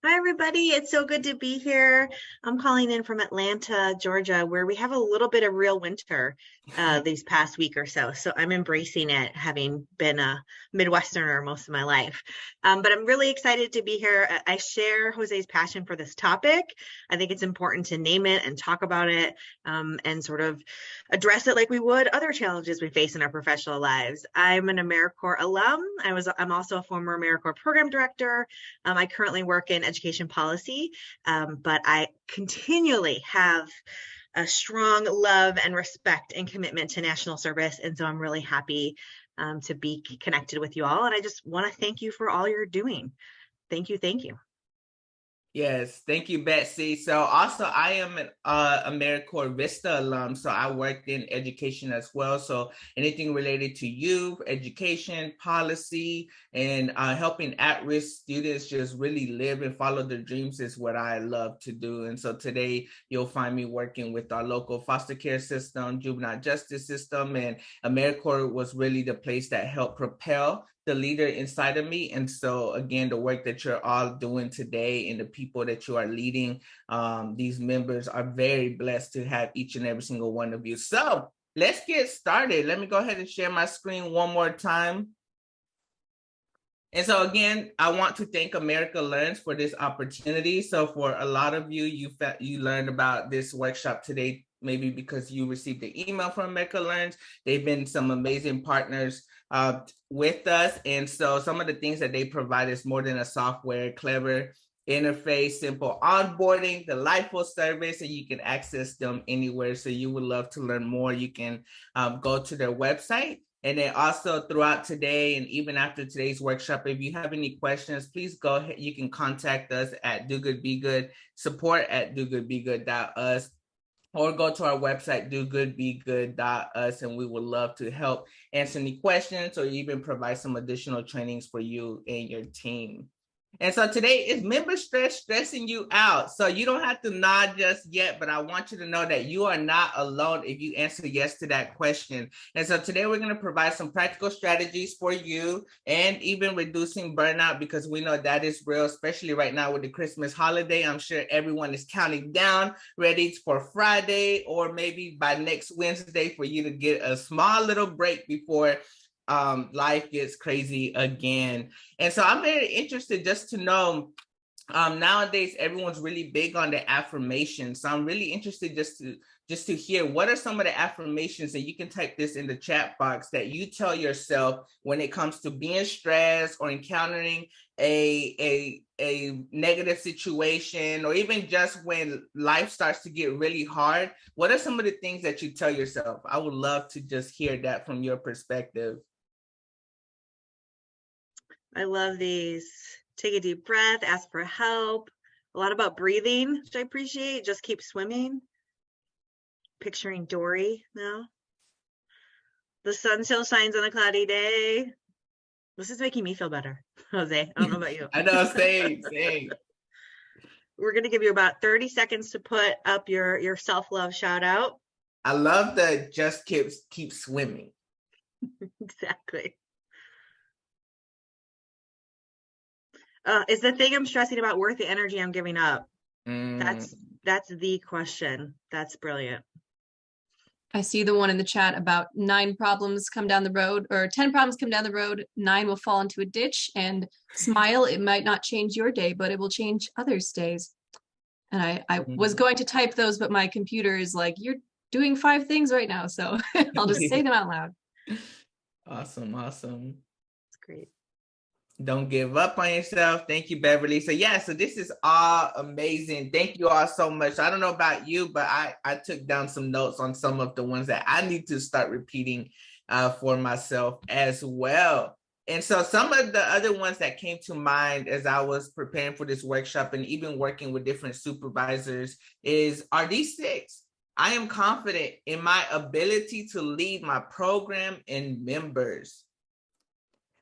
Hi, everybody. It's so good to be here. I'm calling in from Atlanta, Georgia, where we have a little bit of real winter these past week or so. So I'm embracing it, having been a Midwesterner most of my life. But I'm really excited to be here. I share Jose's passion for this topic. I think it's important to name it and talk about it and sort of address it like we would other challenges we face in our professional lives. I'm an AmeriCorps alum. I'm also a former AmeriCorps program director. I currently work in education policy, but I continually have a strong love and respect and commitment to national service. And so I'm really happy to be connected with you all. And I just want to thank you for all you're doing. Thank you. Thank you. Yes, thank you, Betsy. So also I am an AmeriCorps Vista alum, so I worked in education as well. So anything related to youth, education, policy, and helping at-risk students just really live and follow their dreams is what I love to do. And so today you'll find me working with our local foster care system, juvenile justice system, and AmeriCorps was really the place that helped propel the leader inside of me. And so again, the work that you're all doing today and the people that you are leading, these members are very blessed to have each and every single one of you. So let's get started. Let me go ahead and share my screen one more time. And so again, I want to thank America Learns for this opportunity. So for a lot of you, you learned about this workshop today, maybe because you received the email from America Learns. They've been some amazing partners with us. And so some of the things that they provide is more than a software, clever interface, simple onboarding, the LIFO service, and you can access them anywhere. So you would love to learn more, you can go to their website. And then also throughout today and even after today's workshop, if you have any questions, please go ahead. You can contact us at DoGoodBeGood, support@dogoodbegood.us, or go to our website, dogoodbegood.us, and we would love to help answer any questions or even provide some additional trainings for you and your team. And so today is member stress stressing you out. So you don't have to nod just yet, but I want you to know that you are not alone if you answer yes to that question. And so today we're going to provide some practical strategies for you and even reducing burnout, because we know that is real, especially right now with the Christmas holiday. I'm sure everyone is counting down, ready for Friday or maybe by next Wednesday for you to get a small little break before life gets crazy again. And so I'm very interested just to know, nowadays everyone's really big on the affirmations. So I'm really interested just to hear what are some of the affirmations, and you can type this in the chat box, that you tell yourself when it comes to being stressed or encountering a negative situation, or even just when life starts to get really hard. What are some of the things that you tell yourself? I would love to just hear that from your perspective. I love these. Take a deep breath, ask for help. A lot about breathing, which I appreciate. Just keep swimming. Picturing Dory now. The sun still shines on a cloudy day. This is making me feel better, Jose. I don't know about you. I know, same. We're going to give you about 30 seconds to put up your self-love shout out. I love that just keep swimming. Exactly. Is the thing I'm stressing about worth the energy I'm giving up? That's the question. That's brilliant. I see the one in the chat about 9 problems come down the road, or 10 problems come down the road, 9 will fall into a ditch, and smile, it might not change your day, but it will change others' days. And I was going to type those, but my computer is like, you're doing 5 things right now. So I'll just say them out loud. Awesome. That's great. Don't give up on yourself. Thank you, Beverly. So this is all amazing. Thank you all so much. I don't know about you, but I took down some notes on some of the ones that I need to start repeating for myself as well. And so some of the other ones that came to mind as I was preparing for this workshop and even working with different supervisors are these 6. I am confident in my ability to lead my program and members.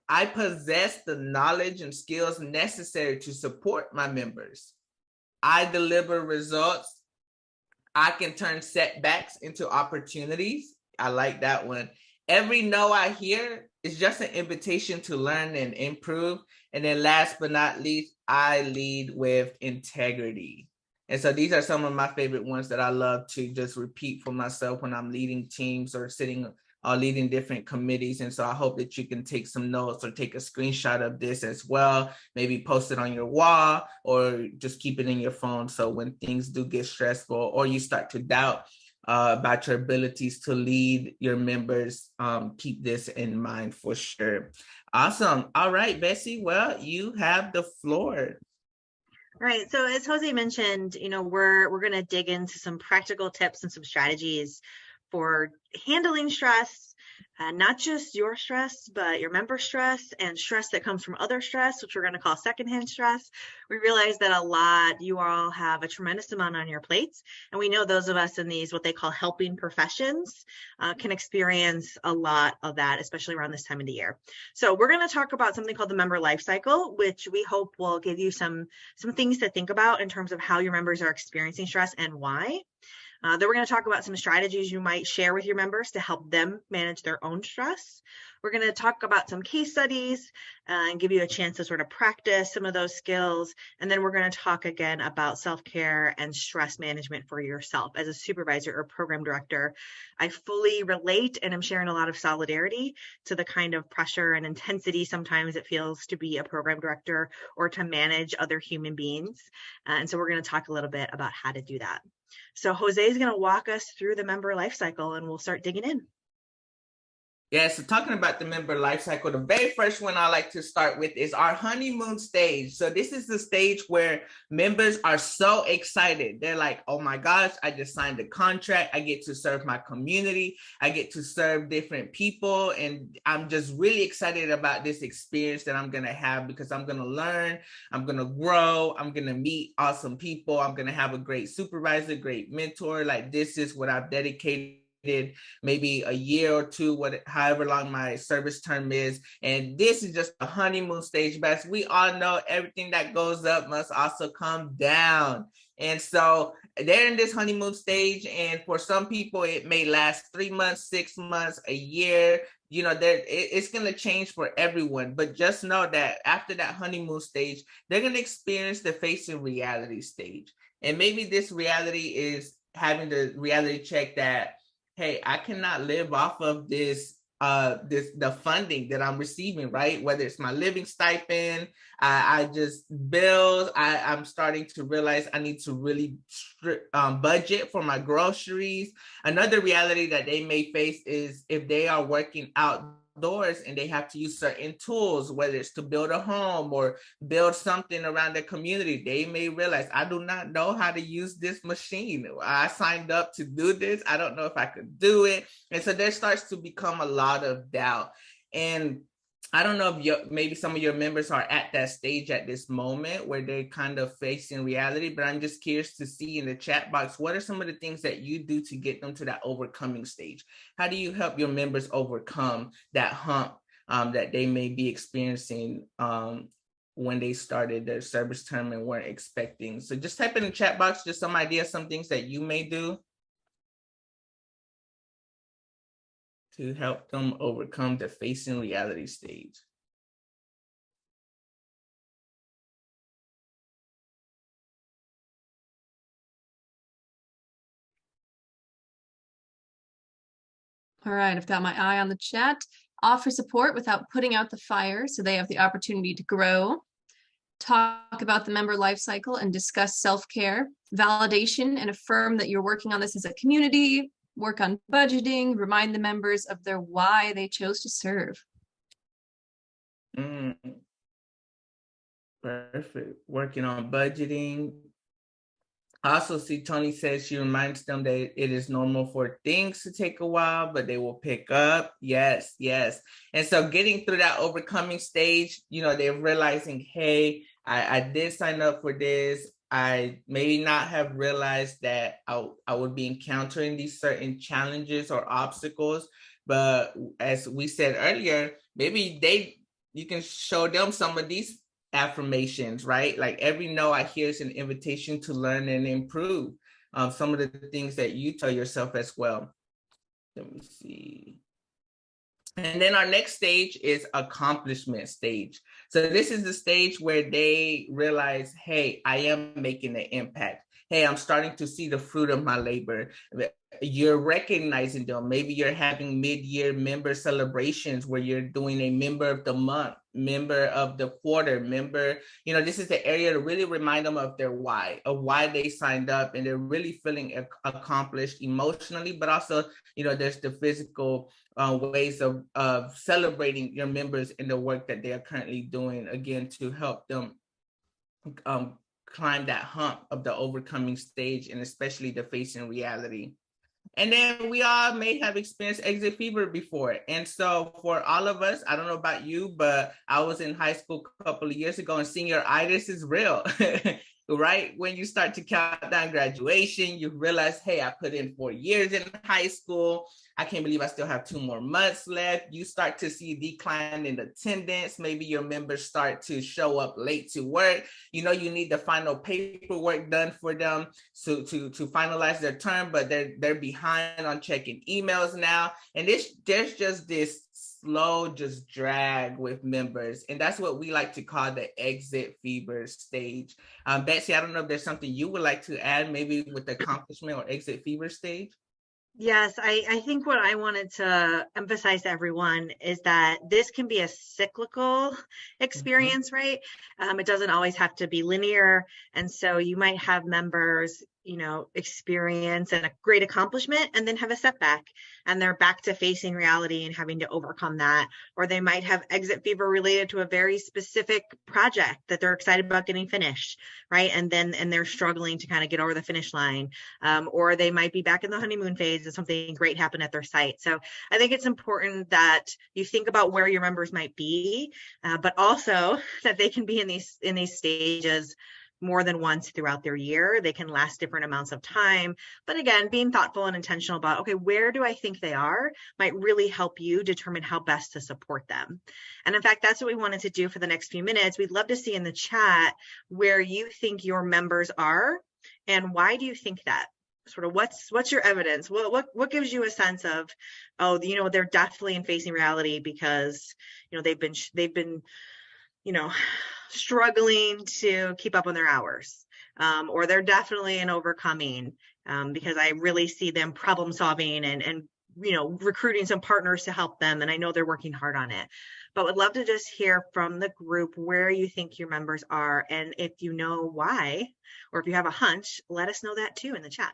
I possess the knowledge and skills necessary to support my members. I deliver results. I can turn setbacks into opportunities. I like that one. Every no I hear is just an invitation to learn and improve. And then last but not least, I lead with integrity. And so these are some of my favorite ones that I love to just repeat for myself when I'm leading teams or sitting or leading different committees. And so I hope that you can take some notes or take a screenshot of this as well, maybe post it on your wall or just keep it in your phone. So when things do get stressful or you start to doubt about your abilities to lead your members, keep this in mind for sure. Awesome. All right, Bessie. Well, you have the floor. Right. So as Jose mentioned, we're going to dig into some practical tips and some strategies for handling stress, not just your stress, but your member stress and stress that comes from other stress, which we're going to call secondhand stress. We realize that you all have a tremendous amount on your plates. And we know those of us in these, what they call helping professions, can experience a lot of that, especially around this time of the year. So we're going to talk about something called the member life cycle, which we hope will give you some things to think about in terms of how your members are experiencing stress and why. Then we're going to talk about some strategies you might share with your members to help them manage their own stress. We're going to talk about some case studies and give you a chance to sort of practice some of those skills. And then we're going to talk again about self-care and stress management for yourself as a supervisor or program director. I fully relate and I'm sharing a lot of solidarity to the kind of pressure and intensity sometimes it feels to be a program director or to manage other human beings. And so we're going to talk a little bit about how to do that. So Jose is going to walk us through the member life cycle and we'll start digging in. Yeah, so talking about the member life cycle, the very first one I like to start with is our honeymoon stage. So this is the stage where members are so excited. They're like, oh my gosh, I just signed a contract. I get to serve my community. I get to serve different people. And I'm just really excited about this experience that I'm going to have because I'm going to learn, I'm going to grow, I'm going to meet awesome people. I'm going to have a great supervisor, great mentor. Like this is what I've dedicated maybe a year or two, however long my service term is. And this is just a honeymoon stage, but we all know everything that goes up must also come down. And so they're in this honeymoon stage. And for some people, it may last 3 months, 6 months, a year. It's going to change for everyone. But just know that after that honeymoon stage, they're going to experience the facing reality stage. And maybe this reality is having the reality check that, hey, I cannot live off of the funding that I'm receiving, right? Whether it's my living stipend, I just bills. I'm starting to realize I need to really budget for my groceries. Another reality that they may face is if they are working outdoors and they have to use certain tools, whether it's to build a home or build something around the community, they may realize I do not know how to use this machine. I signed up to do this. I don't know if I could do it. And so there starts to become a lot of doubt. And I don't know if maybe some of your members are at that stage at this moment where they're kind of facing reality, but I'm just curious to see in the chat box, what are some of the things that you do to get them to that overcoming stage? How do you help your members overcome that hump that they may be experiencing when they started their service term and weren't expecting? So just type in the chat box, just some ideas, some things that you may do to help them overcome the facing reality stage. All right, I've got my eye on the chat. Offer support without putting out the fire so they have the opportunity to grow. Talk about the member life cycle and discuss self-care, validation, and affirm that you're working on this as a community. Work on budgeting, remind the members of their why they chose to serve. Perfect. Working on budgeting. I also see Tony says she reminds them that it is normal for things to take a while, but they will pick up. Yes, yes. And so getting through that overcoming stage, they're realizing, hey, I did sign up for this. I maybe not have realized that I would be encountering these certain challenges or obstacles. But as we said earlier, maybe you can show them some of these affirmations, right? Like every no I hear is an invitation to learn and improve. Some of the things that you tell yourself as well. Let me see. And then our next stage is accomplishment stage. So this is the stage where they realize, hey, I am making an impact. Hey, I'm starting to see the fruit of my labor. You're recognizing them. Maybe you're having mid-year member celebrations where you're doing a member of the month, member of the quarter, member, this is the area to really remind them of their why, of why they signed up, and they're really feeling accomplished emotionally, but also, there's the physical ways of celebrating your members in the work that they are currently doing, again, to help them climb that hump of the overcoming stage, and especially the facing reality. And then we all may have experienced exit fever before. And so for all of us, I don't know about you, but I was in high school a couple of years ago, and senioritis is real. Right? When you start to count down graduation, you realize, hey, I put in 4 years in high school. I can't believe I still have 2 more months left. You start to see decline in attendance. Maybe your members start to show up late to work. You need the final paperwork done for them to finalize their term, but they're behind on checking emails now. And there's just this slow just drag with members, and that's what we like to call the exit fever stage. Betsy, I don't know if there's something you would like to add, maybe with the accomplishment or exit fever stage. Yes, I think what I wanted to emphasize to everyone is that this can be a cyclical experience, right? It doesn't always have to be linear. And so you might have members, experience and a great accomplishment and then have a setback, and they're back to facing reality and having to overcome that. Or they might have exit fever related to a very specific project that they're excited about getting finished, right? And they're struggling to kind of get over the finish line. Or they might be back in the honeymoon phase and something great happened at their site. So I think it's important that you think about where your members might be, but also that they can be in these stages more than once throughout their year. They can last different amounts of time. But again, being thoughtful and intentional about, okay, where do I think they are, might really help you determine how best to support them. And in fact, that's what we wanted to do for the next few minutes. We'd love to see in the chat where you think your members are and why do you think that? Sort of what's your evidence? What gives you a sense of, oh, they're definitely in facing reality because, they've been struggling to keep up on their hours, or they're definitely in overcoming because I really see them problem solving and recruiting some partners to help them, and I know they're working hard on it. But would love to just hear from the group where you think your members are, and if you know why, or if you have a hunch, let us know that too in the chat.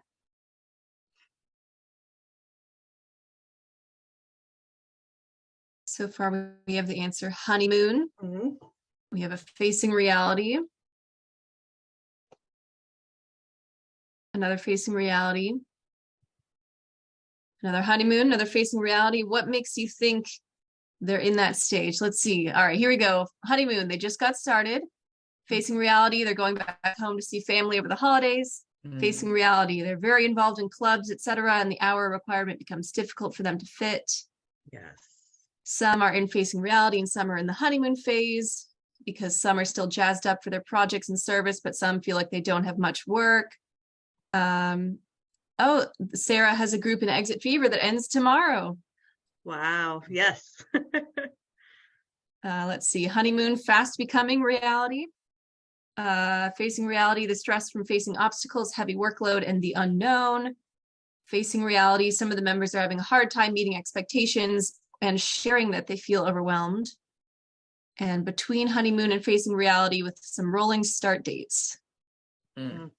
So far, we have the answer honeymoon. Mm-hmm. We have a facing reality. Another facing reality. Another honeymoon, another facing reality. What makes you think they're in that stage? Let's see. All right, here we go. Honeymoon, they just got started. Facing reality, they're going back home to see family over the holidays. Facing reality, they're very involved in clubs, etc., and the hour requirement becomes difficult for them to fit. Yes. Some are in facing reality and some are in the honeymoon phase, because some are still jazzed up for their projects and service, but some feel like they don't have much work. Oh, Sarah has a group in Exit Fever that ends tomorrow. Wow, yes. Let's see, honeymoon, fast becoming reality. Facing reality, the stress from facing obstacles, heavy workload, and the unknown. Facing reality, some of the members are having a hard time meeting expectations and sharing that they feel overwhelmed. And between honeymoon and facing reality with some rolling start dates. I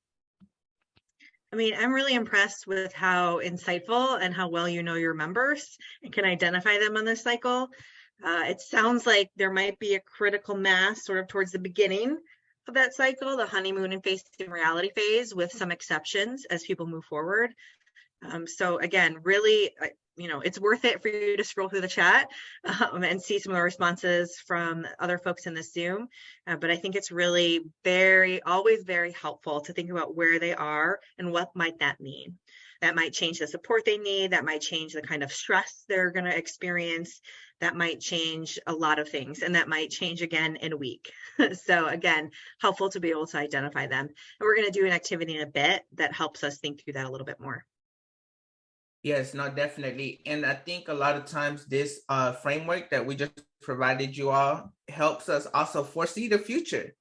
mean, I'm really impressed with how insightful and how well you know your members and can identify them on this cycle. It sounds like there might be a critical mass sort of towards the beginning of that cycle, the honeymoon and facing reality phase, with some exceptions as people move forward. So again, really, it's worth it for you to scroll through the chat and see some of the responses from other folks in the Zoom. But I think it's really always very helpful to think about where they are and what might that mean. That might change the support they need. That might change the kind of stress they're going to experience. That might change a lot of things, and that might change again in a week. So again, helpful to be able to identify them. And we're going to do an activity in a bit that helps us think through that a little bit more. Yes, no, definitely. And I think a lot of times this framework that we just provided you all helps us also foresee the future.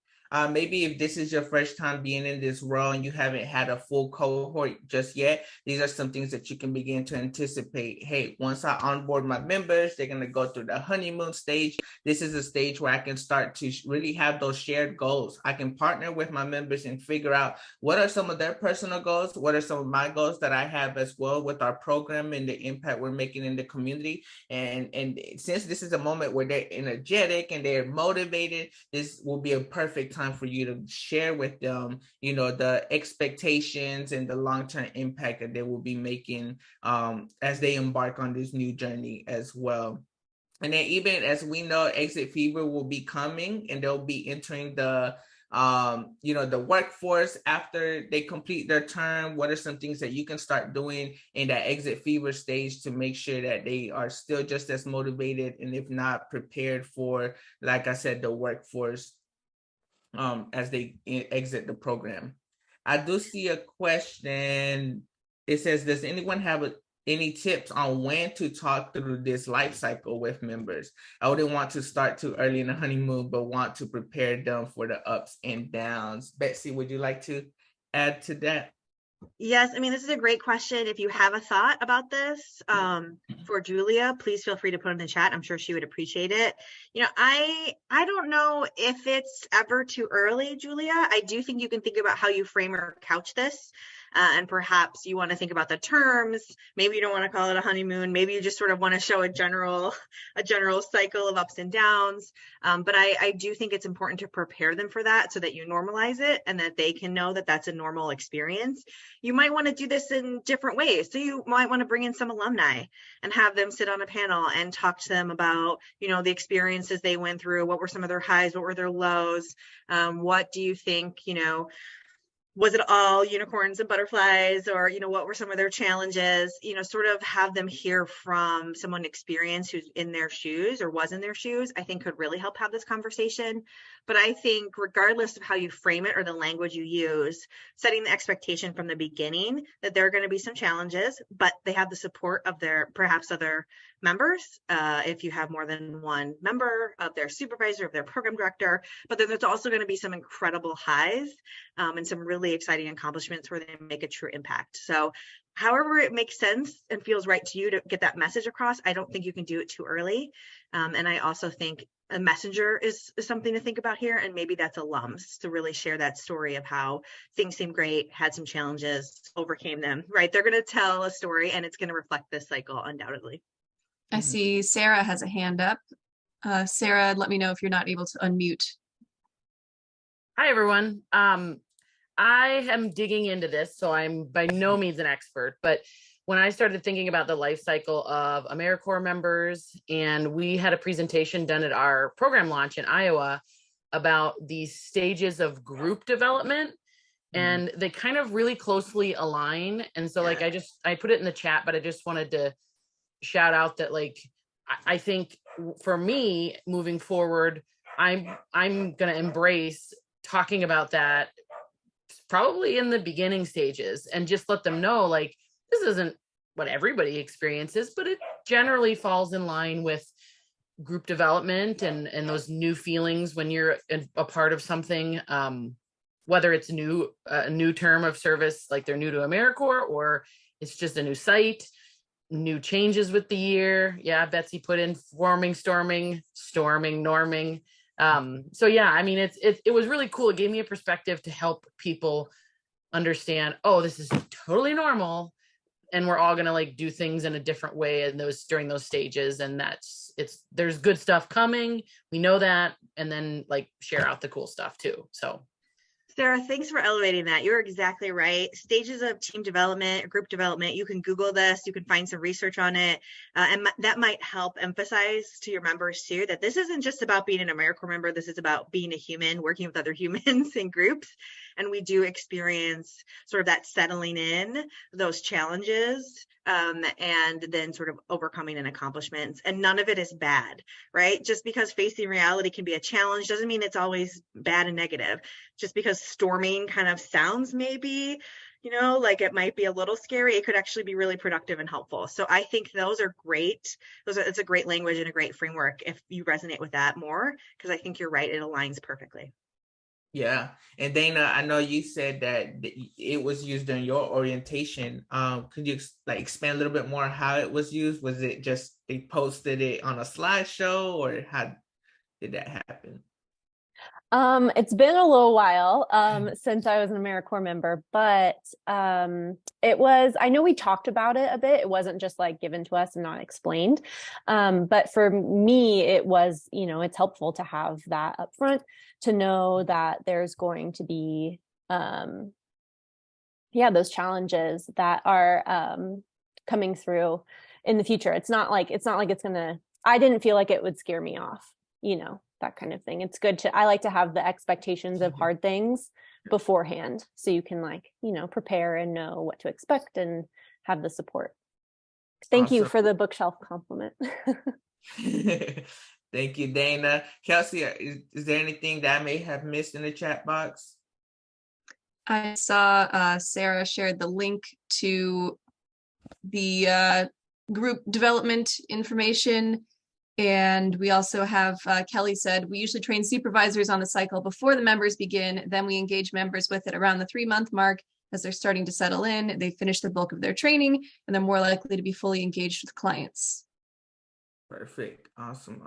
Maybe if this is your first time being in this role and you haven't had a full cohort just yet, these are some things that you can begin to anticipate. Hey, once I onboard my members, they're going to go through the honeymoon stage. This is a stage where I can start to really have those shared goals. I can partner with my members and figure out what are some of their personal goals, what are some of my goals that I have as well with our program and the impact we're making in the community. And since this is a moment where they're energetic and they're motivated, this will be a perfect time for you to share with them, you know, the expectations and the long-term impact that they will be making as they embark on this new journey as well. And then even as we know, Exit Fever will be coming and they'll be entering the the workforce after they complete their term. What are some things that you can start doing in that Exit Fever stage to make sure that they are still just as motivated and if not prepared for, like I said, the workforce as they exit the program? I do see a question. It says, does anyone have any tips on when to talk through this life cycle with members? I wouldn't want to start too early in the honeymoon, but want to prepare them for the ups and downs. Betsy, would you like to add to that? Yes, I mean, this is a great question. If you have a thought about this for Julia, please feel free to put in the chat. I'm sure she would appreciate it. You know, I don't know if it's ever too early, Julia. I do think you can think about how you frame or couch this. And perhaps you want to think about the terms. Maybe you don't want to call it a honeymoon. Maybe you just sort of want to show a general cycle of ups and downs. But I do think it's important to prepare them for that so that you normalize it and that they can know that that's a normal experience. You might want to do this in different ways. So you might want to bring in some alumni and have them sit on a panel and talk to them about, you know, the experiences they went through. What were some of their highs? What were their lows? What do you think, you know, was it all unicorns and butterflies, or, you know, what were some of their challenges? You know, sort of have them hear from someone experienced who's in their shoes or was in their shoes, I think could really help have this conversation. But I think regardless of how you frame it or the language you use, setting the expectation from the beginning that there are going to be some challenges, but they have the support of their perhaps other members, if you have more than one member, of their supervisor, of their program director. But then there's also going to be some incredible highs and some really exciting accomplishments where they make a true impact. So however it makes sense and feels right to you to get that message across, I don't think you can do it too early. And I also think a messenger is something to think about here, and maybe that's alums to really share that story of how things seem great, had some challenges, overcame them, right? They're going to tell a story and it's going to reflect this cycle undoubtedly. I see Sarah has a hand up. Sarah, let me know if you're not able to unmute. Hi, everyone. I am digging into this, so I'm by no means an expert, but when I started thinking about the life cycle of AmeriCorps members, and we had a presentation done at our program launch in Iowa about the stages of group development, and they kind of really closely align. And so like, I put it in the chat, but I just wanted to shout out that like, I think for me moving forward, I'm going to embrace talking about that probably in the beginning stages and just let them know, like, this isn't what everybody experiences, but it generally falls in line with group development and those new feelings when you're a part of something, whether it's a new term of service, like they're new to AmeriCorps, or it's just a new site, new changes with the year. Yeah, Betsy put in forming, storming, norming. So yeah, I mean, it was really cool. It gave me a perspective to help people understand, oh, this is totally normal. And we're all going to like do things in a different way in during those stages. And there's good stuff coming. We know that. And then like share out the cool stuff too. So Sarah, thanks for elevating that. You're exactly right. Stages of team development, group development, you can Google this, you can find some research on it. And that might help emphasize to your members too, that this isn't just about being an AmeriCorps member. This is about being a human, working with other humans in groups. And we do experience sort of that settling in, those challenges, and then sort of overcoming and accomplishments. And none of it is bad, right? Just because facing reality can be a challenge doesn't mean it's always bad and negative. Just because storming kind of sounds maybe, like it might be a little scary, it could actually be really productive and helpful. So I think those are great. It's a great language and a great framework if you resonate with that more, because I think you're right, it aligns perfectly. Yeah. And Dana, I know you said that it was used during your orientation. Could you expand a little bit more how it was used? Was it just they posted it on a slideshow, or how did that happen? It's been a little while since I was an AmeriCorps member, but I know we talked about it a bit. It wasn't just like given to us and not explained. But for me, it was, it's helpful to have that up front, to know that there's going to be those challenges that are coming through in the future. It's not like it's gonna, I didn't feel like it would scare me off, that kind of thing. It's good I like to have the expectations of hard things beforehand, so you can prepare and know what to expect and have the support. Thank you for the bookshelf compliment. Thank you, Dana. Kelsey, is there anything that I may have missed in the chat box? I saw Sarah shared the link to the group development information. And we also have, Kelly said, we usually train supervisors on the cycle before the members begin. Then we engage members with it around the 3-month mark as they're starting to settle in. They finish the bulk of their training, and they're more likely to be fully engaged with clients. Perfect. Awesome.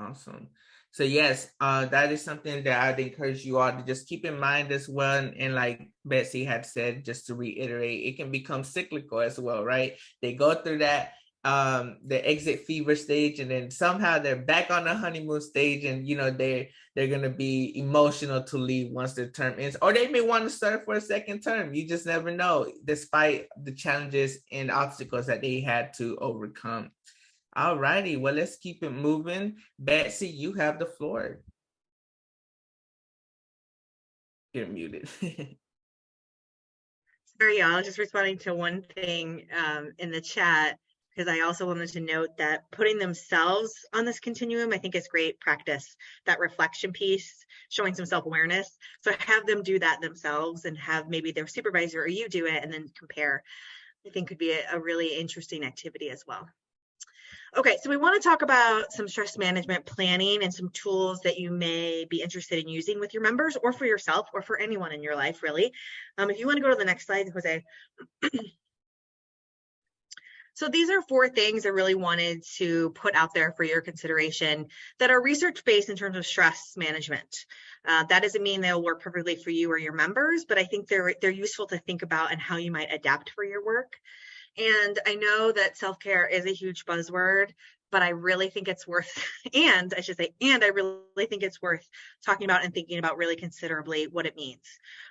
So yes, that is something that I'd encourage you all to just keep in mind as well. And like Betsy had said, just to reiterate, it can become cyclical as well, right? They go through that the exit fever stage, and then somehow they're back on the honeymoon stage, and they're gonna be emotional to leave once their term ends, or they may want to start for a second term. You just never know, despite the challenges and obstacles that they had to overcome. All righty, well, let's keep it moving. Betsy, you have the floor. You're muted. Sorry, y'all, just responding to one thing in the chat, because I also wanted to note that putting themselves on this continuum, I think, is great practice. That reflection piece, showing some self-awareness. So have them do that themselves, and have maybe their supervisor or you do it, and then compare. I think could be a really interesting activity as well. Okay, so we want to talk about some stress management planning and some tools that you may be interested in using with your members, or for yourself, or for anyone in your life, really. If you want to go to the next slide, Jose. So these are 4 things I really wanted to put out there for your consideration that are research-based in terms of stress management. That doesn't mean they'll work perfectly for you or your members, but I think they're useful to think about and how you might adapt for your work. And I know that self-care is a huge buzzword, but I really think it's worth, and I really think it's worth talking about and thinking about really considerably what it means,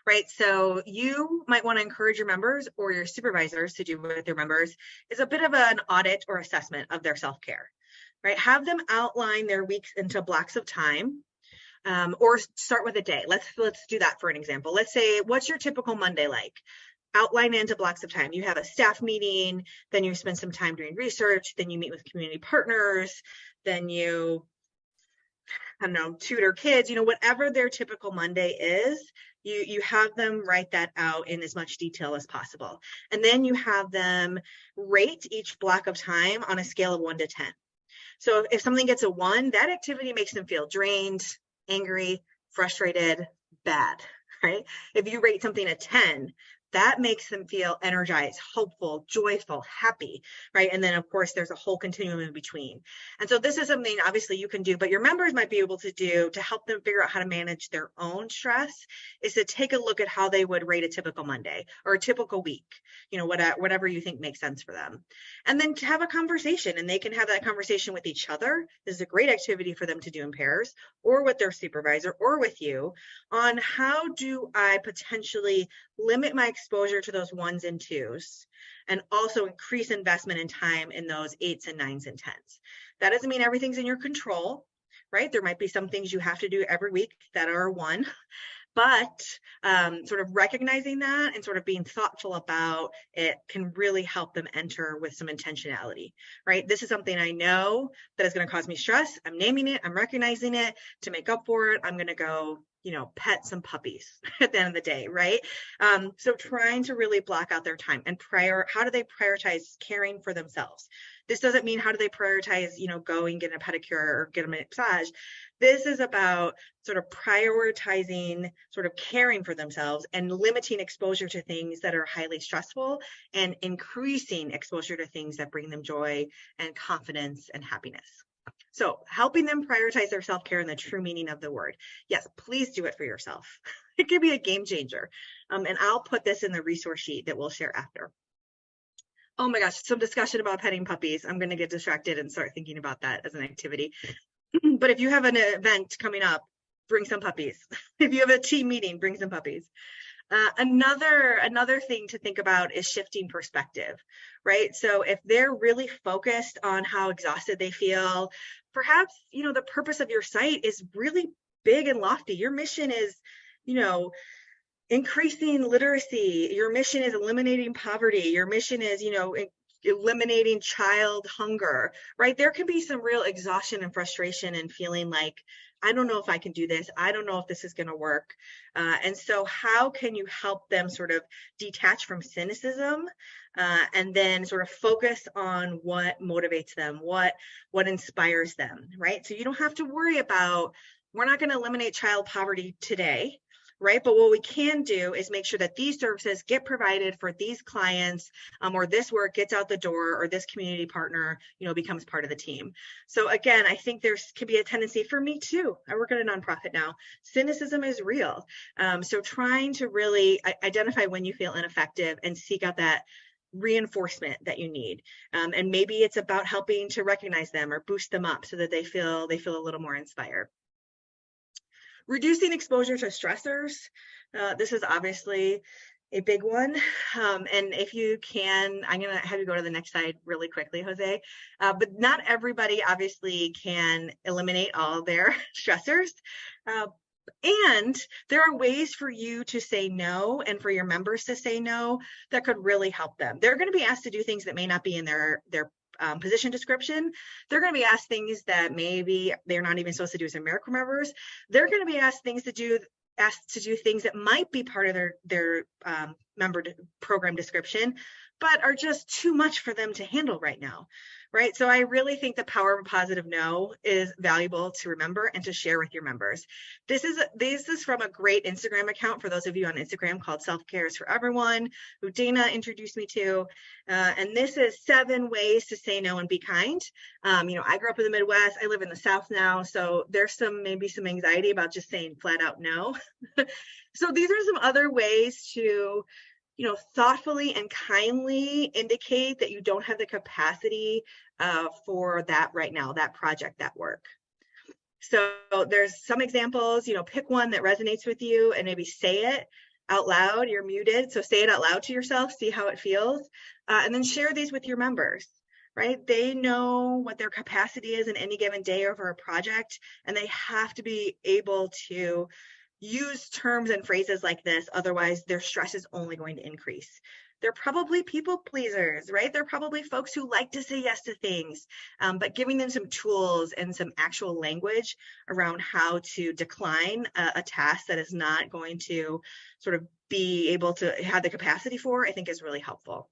right? So you might want to encourage your members or your supervisors to do with their members is a bit of an audit or assessment of their self-care, right? Have them outline their weeks into blocks of time, or start with a day. Let's do that for an example. Let's say, what's your typical Monday like? Outline into blocks of time. You have a staff meeting, then you spend some time doing research, then you meet with community partners, then you, tutor kids, whatever their typical Monday is, you have them write that out in as much detail as possible. And then you have them rate each block of time on a scale of 1 to 10. So if something gets a 1, that activity makes them feel drained, angry, frustrated, bad, right? If you rate something a 10, that makes them feel energized, hopeful, joyful, happy, right? And then, of course, there's a whole continuum in between. And so this is something obviously you can do, but your members might be able to do to help them figure out how to manage their own stress, is to take a look at how they would rate a typical Monday or a typical week, whatever you think makes sense for them. And then to have a conversation, and they can have that conversation with each other. This is a great activity for them to do in pairs, or with their supervisor, or with you, on how do I potentially limit my exposure to those 1s and 2s, and also increase investment in time in those 8s and 9s and 10s. That doesn't mean everything's in your control, right? There might be some things you have to do every week that are a 1, but sort of recognizing that and sort of being thoughtful about it can really help them enter with some intentionality, right? This is something I know that is going to cause me stress. I'm naming it, I'm recognizing it. To make up for it, I'm going to go pet some puppies at the end of the day, right? So trying to really block out their time and how do they prioritize caring for themselves? This doesn't mean how do they prioritize, going get a pedicure or get a massage. This is about sort of prioritizing sort of caring for themselves and limiting exposure to things that are highly stressful and increasing exposure to things that bring them joy and confidence and happiness. So helping them prioritize their self-care in the true meaning of the word. Yes, please do it for yourself. It could be a game changer. And I'll put this in the resource sheet that we'll share after. Oh my gosh, some discussion about petting puppies. I'm going to get distracted and start thinking about that as an activity. But if you have an event coming up, bring some puppies. If you have a team meeting, bring some puppies. Another thing to think about is shifting perspective, right? So if they're really focused on how exhausted they feel, perhaps, the purpose of your site is really big and lofty. Your mission is, increasing literacy. Your mission is eliminating poverty. Your mission is, eliminating child hunger, right? There can be some real exhaustion and frustration and feeling like, I don't know if I can do this. I don't know if this is going to work. And so how can you help them sort of detach from cynicism and then sort of focus on what motivates them, what inspires them, right? So you don't have to worry about, we're not going to eliminate child poverty today, right? But what we can do is make sure that these services get provided for these clients, or this work gets out the door, or this community partner, becomes part of the team. So again, I think can be a tendency for me too. I work at a nonprofit now. Cynicism is real. So trying to really identify when you feel ineffective and seek out that reinforcement that you need. And maybe it's about helping to recognize them or boost them up so that they feel a little more inspired. Reducing exposure to stressors. This is obviously a big one. And if you can, I'm going to have you go to the next slide really quickly, Jose. But not everybody obviously can eliminate all their stressors. And there are ways for you to say no and for your members to say no that could really help them. They're going to be asked to do things that may not be in their position description. They're going to be asked things that maybe they're not even supposed to do as AmeriCorps members. They're going to be asked to do things that might be part of their member program description, but are just too much for them to handle right now, right? So I really think the power of a positive no is valuable to remember and to share with your members. This is from a great Instagram account for those of you on Instagram called Self-Care is for Everyone, who Dana introduced me to. And this is 7 ways to say no and be kind. I grew up in the Midwest. I live in the South now. So there's maybe some anxiety about just saying flat out no. So these are some other ways to thoughtfully and kindly indicate that you don't have the capacity for that right now, that project, that work. So there's some examples, pick one that resonates with you and maybe say it out loud. You're muted, so say it out loud to yourself, see how it feels, and then share these with your members, right? They know what their capacity is in any given day over a project, and they have to be able to use terms and phrases like this, otherwise their stress is only going to increase. They're probably people pleasers, right? They're probably folks who like to say yes to things, but giving them some tools and some actual language around how to decline a task that is not going to sort of be able to have the capacity for, I think is really helpful.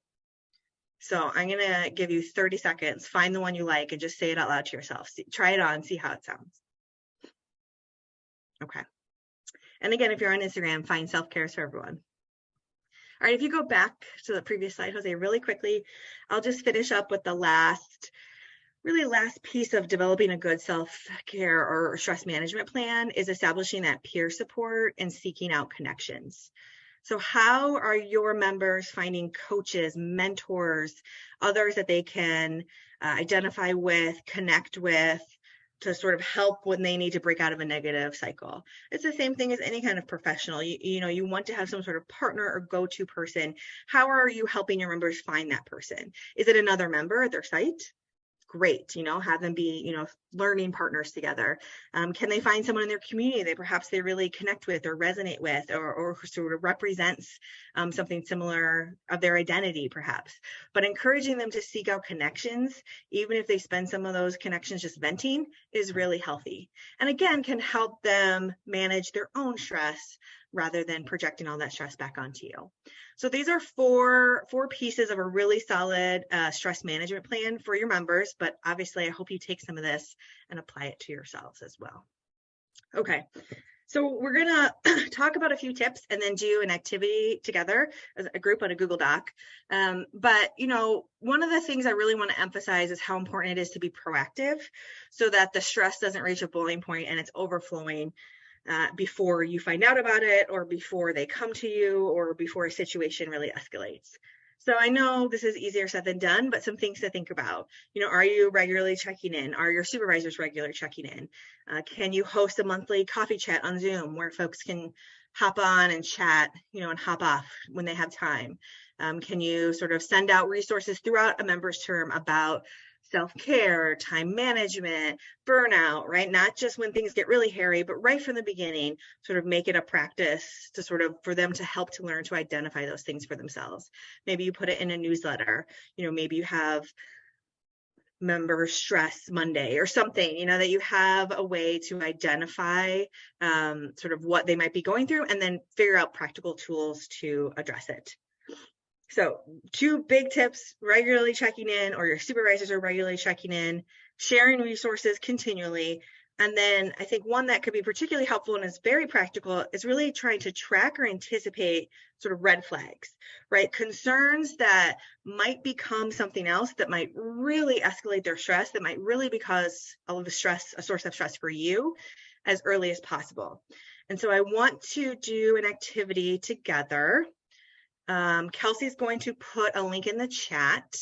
So I'm going to give you 30 seconds, find the one you like and just say it out loud to yourself. Try it on, see how it sounds. Okay. And again, if you're on Instagram, find Self-Care is for Everyone. All right, if you go back to the previous slide, Jose, really quickly, I'll just finish up with the last piece of developing a good self-care or stress management plan is establishing that peer support and seeking out connections. So how are your members finding coaches, mentors, others that they can identify with, connect with, to sort of help when they need to break out of a negative cycle? It's the same thing as any kind of professional. You want to have some sort of partner or go-to person. How are you helping your members find that person? Is it another member at their site? great, have them be, learning partners together. Can they find someone in their community that perhaps they really connect with or resonate with, or who sort of represents something similar of their identity, perhaps. But encouraging them to seek out connections, even if they spend some of those connections just venting, is really healthy. And again, can help them manage their own stress rather than projecting all that stress back onto you. So these are four pieces of a really solid stress management plan for your members, but obviously I hope you take some of this and apply it to yourselves as well. Okay, so we're gonna talk about a few tips and then do an activity together as a group on a Google Doc. But one of the things I really want to emphasize is how important it is to be proactive so that the stress doesn't reach a boiling point and it's overflowing before you find out about it, or before they come to you, or before a situation really escalates. So I know this is easier said than done, but some things to think about. Are you regularly checking in? Are your supervisors regularly checking in? Can you host a monthly coffee chat on Zoom where folks can hop on and chat, and hop off when they have time? Can you sort of send out resources throughout a member's term about self-care, time management, burnout, right? Not just when things get really hairy, but right from the beginning, sort of make it a practice to for them to help to learn to identify those things for themselves. Maybe you put it in a newsletter, maybe you have member stress Monday or something, that you have a way to identify sort of what they might be going through and then figure out practical tools to address it. So 2 big tips: regularly checking in, or your supervisors are regularly checking in, sharing resources continually. And then I think one that could be particularly helpful and is very practical is really trying to track or anticipate sort of red flags, right? Concerns that might become something else that might really escalate their stress, that might really be cause all of the stress, a source of stress for you, as early as possible. And so I want to do an activity together. Kelsey's going to put a link in the chat.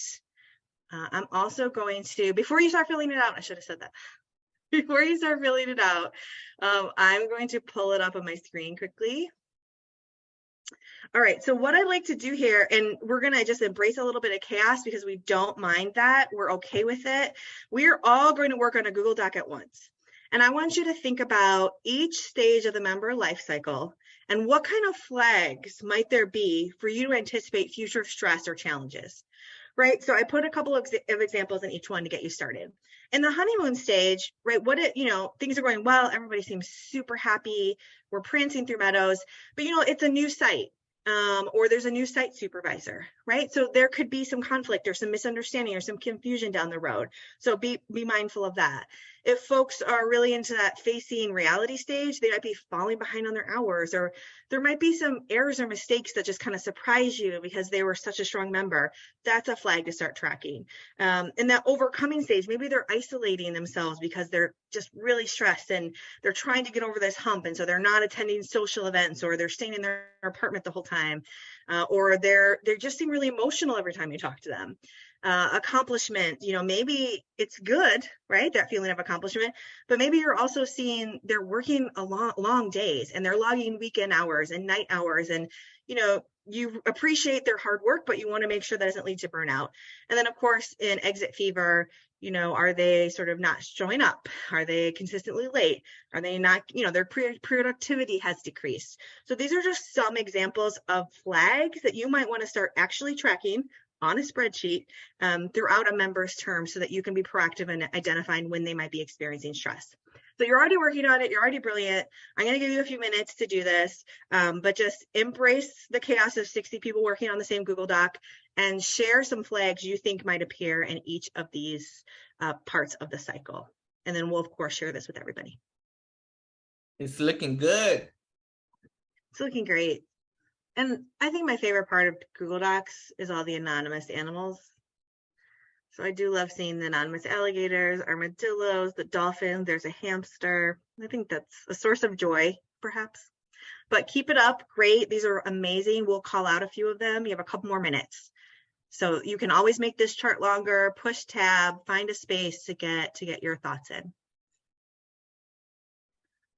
I'm also going to, before you start filling it out, I should have said that. Before you start filling it out, I'm going to pull it up on my screen quickly. All right, so what I'd like to do here, and we're gonna just embrace a little bit of chaos because we don't mind that, we're okay with it. We're all going to work on a Google Doc at once. And I want you to think about each stage of the member life cycle and what kind of flags might there be for you to anticipate future stress or challenges, right? So I put a couple of examples in each one to get you started. In the honeymoon stage, right, things are going well, everybody seems super happy, we're prancing through meadows, but it's a new site. Or there's a new site supervisor, right? So there could be some conflict or some misunderstanding or some confusion down the road. So be mindful of that. If folks are really into that facing reality stage, they might be falling behind on their hours, or there might be some errors or mistakes that just kind of surprise you because they were such a strong member. That's a flag to start tracking. In that overcoming stage, maybe they're isolating themselves because they're just really stressed and they're trying to get over this hump. And so they're not attending social events, or they're staying in their apartment the whole time, or they're just seem really emotional every time you talk to them. Accomplishment, maybe it's good, right? That feeling of accomplishment, but maybe you're also seeing they're working long days and they're logging weekend hours and night hours, and you appreciate their hard work, but you want to make sure that doesn't lead to burnout. And then of course in exit fever, are they sort of not showing up? Are they consistently late? Are they not, their productivity has decreased. So these are just some examples of flags that you might want to start actually tracking on a spreadsheet throughout a member's term so that you can be proactive in identifying when they might be experiencing stress. So you're already working on it. You're already brilliant. I'm going to give you a few minutes to do this, but just embrace the chaos of 60 people working on the same Google Doc and share some flags you think might appear in each of these parts of the cycle. And then we'll, of course, share this with everybody. It's looking good. It's looking great. And I think my favorite part of Google Docs is all the anonymous animals. So I do love seeing the anonymous alligators, armadillos, the dolphins. There's a hamster. I think that's a source of joy, perhaps. But keep it up. Great. These are amazing. We'll call out a few of them. You have a couple more minutes. So you can always make this chart longer, push tab, find a space to get your thoughts in.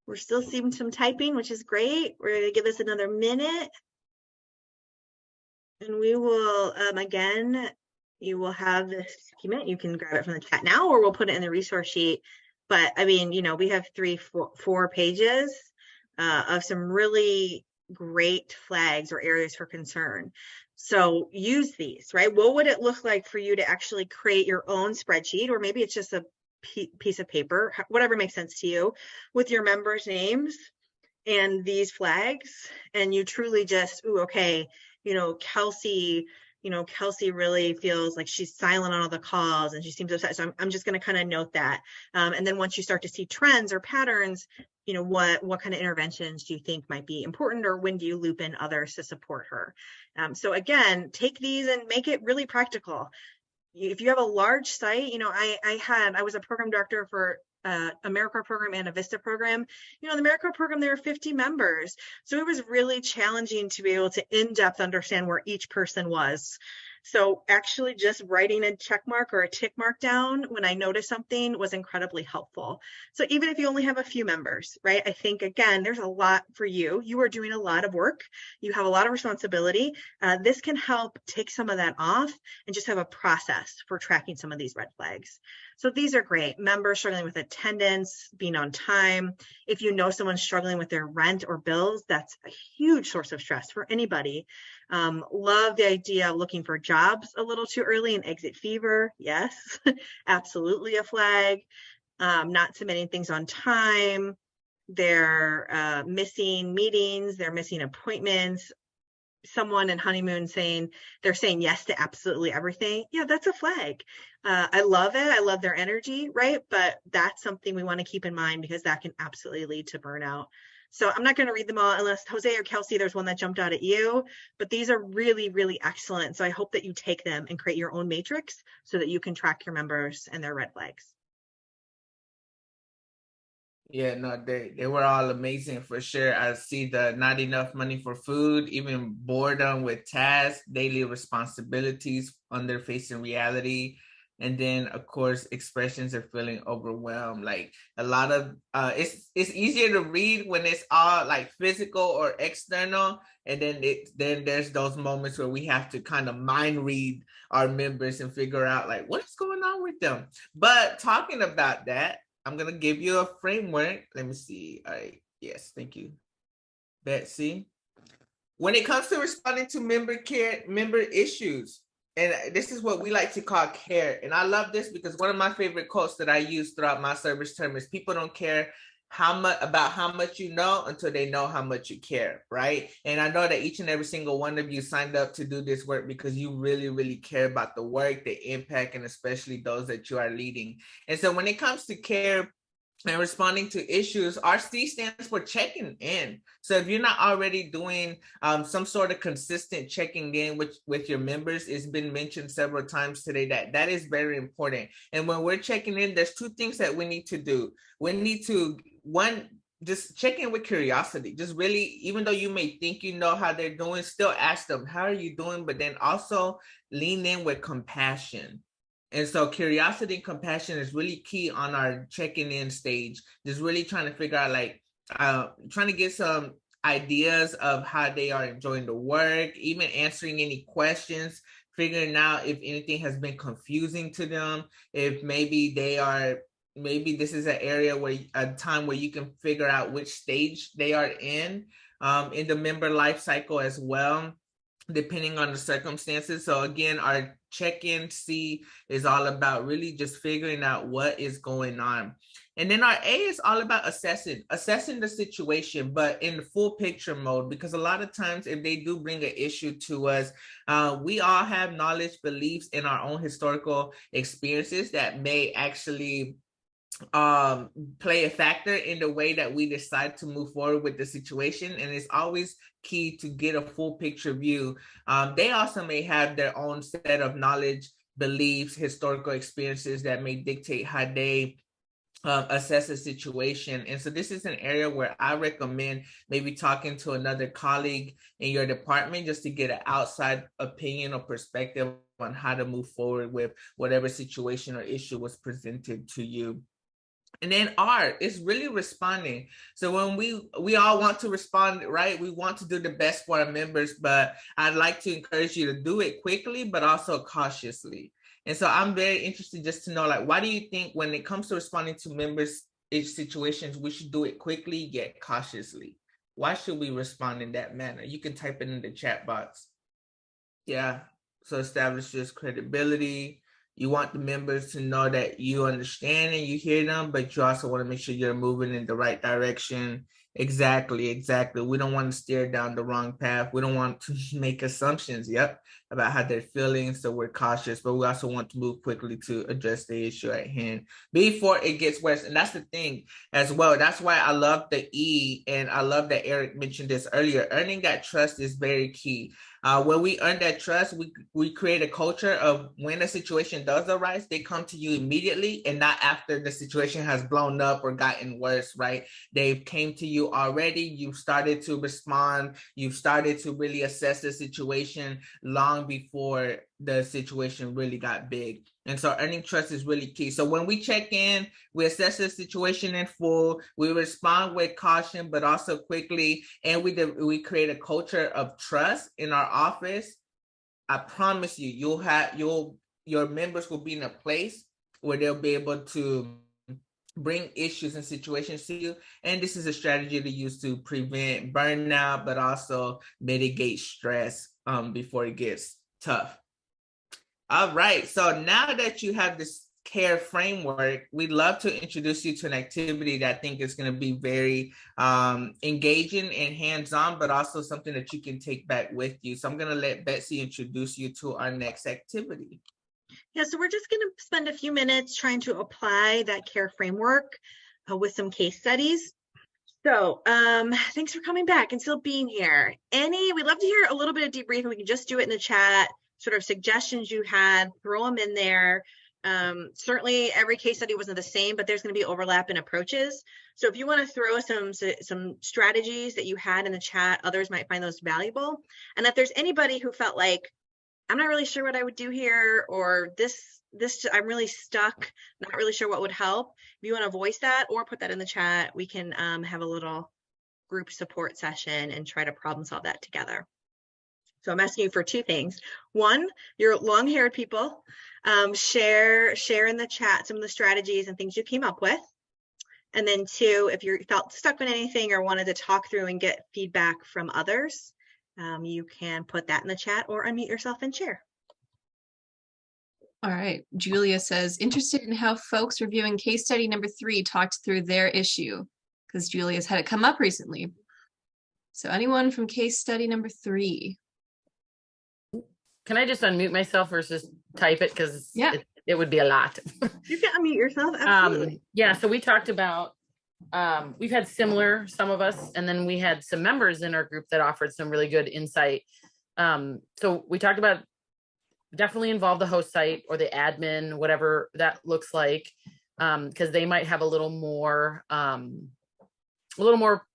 We're still seeing some typing, which is great. We're going to give this another minute. And we will, again, you will have this document. You can grab it from the chat now, or we'll put it in the resource sheet. But I mean, we have four pages of some really great flags or areas for concern. So use these, right? What would it look like for you to actually create your own spreadsheet, or maybe it's just a piece of paper, whatever makes sense to you, with your members' names and these flags, and you truly just, okay, Kelsey, Kelsey really feels like she's silent on all the calls and she seems upset. So I'm just going to kind of note that. And then once you start to see trends or patterns, what kind of interventions do you think might be important, or when do you loop in others to support her? So again, take these and make it really practical. If you have a large site, I was a program director for AmeriCorps program and a VISTA program. In the AmeriCorps program, there are 50 members. So it was really challenging to be able to in-depth understand where each person was. So actually just writing a check mark or a tick mark down when I noticed something was incredibly helpful. So even if you only have a few members, right? I think, again, there's a lot for you. You are doing a lot of work. You have a lot of responsibility. This can help take some of that off and just have a process for tracking some of these red flags. So these are great. Members struggling with attendance, being on time. If you know someone's struggling with their rent or bills, that's a huge source of stress for anybody. Love the idea of looking for jobs a little too early and exit fever. Yes, absolutely a flag. Not submitting things on time. They're missing meetings. They're missing appointments. Someone in honeymoon they're saying yes to absolutely everything. Yeah, that's a flag. I love it. I love their energy, right? But that's something we want to keep in mind, because that can absolutely lead to burnout. So I'm not going to read them all unless Jose or Kelsey, there's one that jumped out at you, but these are really, really excellent. So I hope that you take them and create your own matrix so that you can track your members and their red flags. Yeah, no, they were all amazing for sure. I see the not enough money for food, even boredom with tasks, daily responsibilities under facing reality. And then of course, expressions of feeling overwhelmed. Like a lot of it's easier to read when it's all like physical or external. And then there's those moments where we have to kind of mind read our members and figure out like what's going on with them. But talking about that, I'm going to give you a framework. Let me see. All right. Yes. Thank you, Betsy. When it comes to responding to member issues, and this is what we like to call care. And I love this because one of my favorite quotes that I use throughout my service term is people don't care how much you know until they know how much you care, right? And I know that each and every single one of you signed up to do this work because you really, really care about the work, the impact, and especially those that you are leading. And so when it comes to care and responding to issues, RC stands for checking in. So if you're not already doing some sort of consistent checking in with your members, it's been mentioned several times today that is very important. And when we're checking in, there's two things that we need to do. We need to, one, just check in with curiosity. Just really, even though you may think you know how they're doing, still ask them, how are you doing? But then also lean in with compassion. And so curiosity and compassion is really key on our checking in stage. Just really trying to figure out, like, trying to get some ideas of how they are enjoying the work, even answering any questions, figuring out if anything has been confusing to them, if maybe this is an area a time where you can figure out which stage they are in the member life cycle as well, depending on the circumstances. So again, our check-in C is all about really just figuring out what is going on. And then our A is all about assessing the situation, but in the full picture mode, because a lot of times if they do bring an issue to us, we all have knowledge, beliefs, in our own historical experiences that may actually play a factor in the way that we decide to move forward with the situation. And it's always key to get a full picture view. They also may have their own set of knowledge, beliefs, historical experiences that may dictate how they assess a situation. And so this is an area where I recommend maybe talking to another colleague in your department just to get an outside opinion or perspective on how to move forward with whatever situation or issue was presented to you. And then R is really responding. So when we all want to respond, right? We want to do the best for our members, but I'd like to encourage you to do it quickly, but also cautiously. And so I'm very interested just to know, like, why do you think when it comes to responding to members' situations, we should do it quickly yet cautiously? Why should we respond in that manner? You can type it in the chat box. Yeah. So establish this credibility. You want the members to know that you understand and you hear them, but you also want to make sure you're moving in the right direction. Exactly. We don't want to steer down the wrong path. We don't want to make assumptions, about how they're feeling. So we're cautious, but we also want to move quickly to address the issue at hand before it gets worse. And that's the thing as well. That's why I love the E, and I love that Eric mentioned this earlier. Earning that trust is very key. When we earn that trust, we create a culture of when a situation does arise, they come to you immediately and not after the situation has blown up or gotten worse, right? They've came to you already. You've started to respond. You've started to really assess the situation long before the situation really got big. And so earning trust is really key. So when we check in, we assess the situation in full, we respond with caution, but also quickly, and we create a culture of trust in our office. I promise you, your members will be in a place where they'll be able to bring issues and situations to you. And this is a strategy to use to prevent burnout, but also mitigate stress before it gets tough. All right, so now that you have this CARE framework, we'd love to introduce you to an activity that I think is going to be very engaging and hands-on, but also something that you can take back with you. So I'm going to let Betsy introduce you to our next activity. Yeah, so we're just going to spend a few minutes trying to apply that CARE framework with some case studies. So thanks for coming back and still being here. We'd love to hear a little bit of debriefing. We can just do it in the chat, sort of suggestions you had, throw them in there. Certainly every case study wasn't the same, but there's going to be overlap in approaches. So if you want to throw some strategies that you had in the chat, others might find those valuable. And if there's anybody who felt like, I'm not really sure what I would do here, or this I'm really stuck, not really sure what would help. If you want to voice that or put that in the chat, we can have a little group support session and try to problem solve that together. So I'm asking you for two things. One, your long-haired people, share in the chat some of the strategies and things you came up with. And then two, if you felt stuck on anything or wanted to talk through and get feedback from others, you can put that in the chat or unmute yourself and share. All right. Julia says, interested in how folks reviewing case study number 3 talked through their issue, because Julia's had it come up recently. So anyone from case study number 3? Can I just unmute myself versus type it? Because it would be a lot. You can unmute yourself. Absolutely. Yeah, so we talked about, we've had similar, some of us, and then we had some members in our group that offered some really good insight. So we talked about definitely involve the host site or the admin, whatever that looks like, because they might have a little more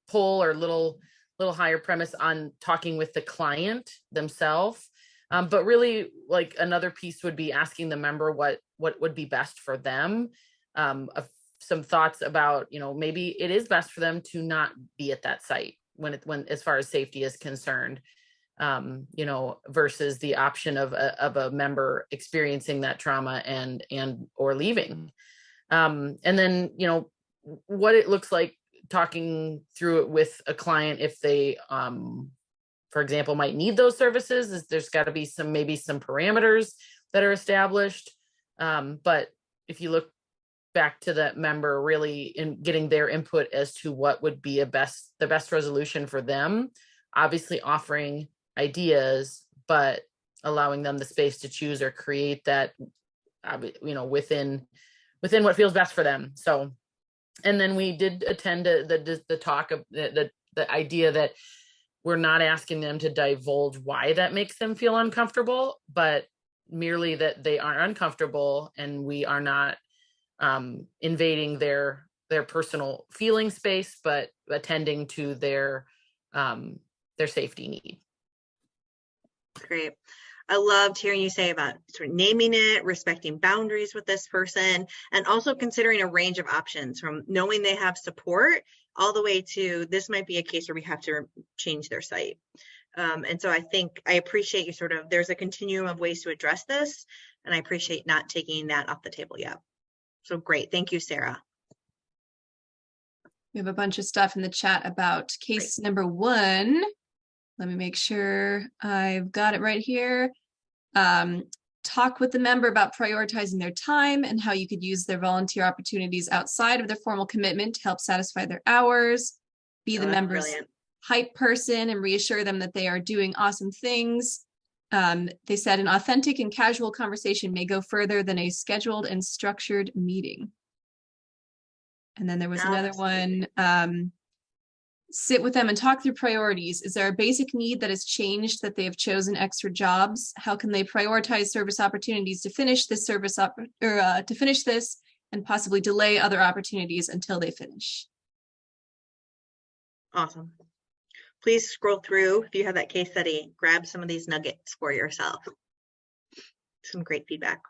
pull or little higher premise on talking with the client themselves. But really, like, another piece would be asking the member what would be best for them. Some thoughts about, maybe it is best for them to not be at that site when as far as safety is concerned. Versus the option of a member experiencing that trauma and or leaving. And then, what it looks like talking through it with a client if they, for example, might need those services. There's got to be maybe some parameters that are established. But if you look back to that member, really in getting their input as to what would be the best resolution for them, obviously offering ideas, but allowing them the space to choose or create that, within what feels best for them. So, and then we did attend the talk of the idea that we're not asking them to divulge why that makes them feel uncomfortable, but merely that they are uncomfortable and we are not invading their personal feeling space, but attending to their safety need. Great. I loved hearing you say about sort of naming it, respecting boundaries with this person, and also considering a range of options from knowing they have support all the way to this might be a case where we have to change their site. And so I think I appreciate you sort of, there's a continuum of ways to address this, and I appreciate not taking that off the table yet. So great. Thank you, Sarah. We have a bunch of stuff in the chat about case number 1. Let me make sure I've got it right here. Talk with the member about prioritizing their time and how you could use their volunteer opportunities outside of their formal commitment to help satisfy their hours. Be the member's hype person and reassure them that they are doing awesome things. They said an authentic and casual conversation may go further than a scheduled and structured meeting. And then there was another one. Sit with them and talk through priorities. Is there a basic need that has changed that they have chosen extra jobs? How can they prioritize service opportunities to finish this to finish this and possibly delay other opportunities until they finish? Awesome. Please scroll through if you have that case study, grab some of these nuggets for yourself. Some great feedback.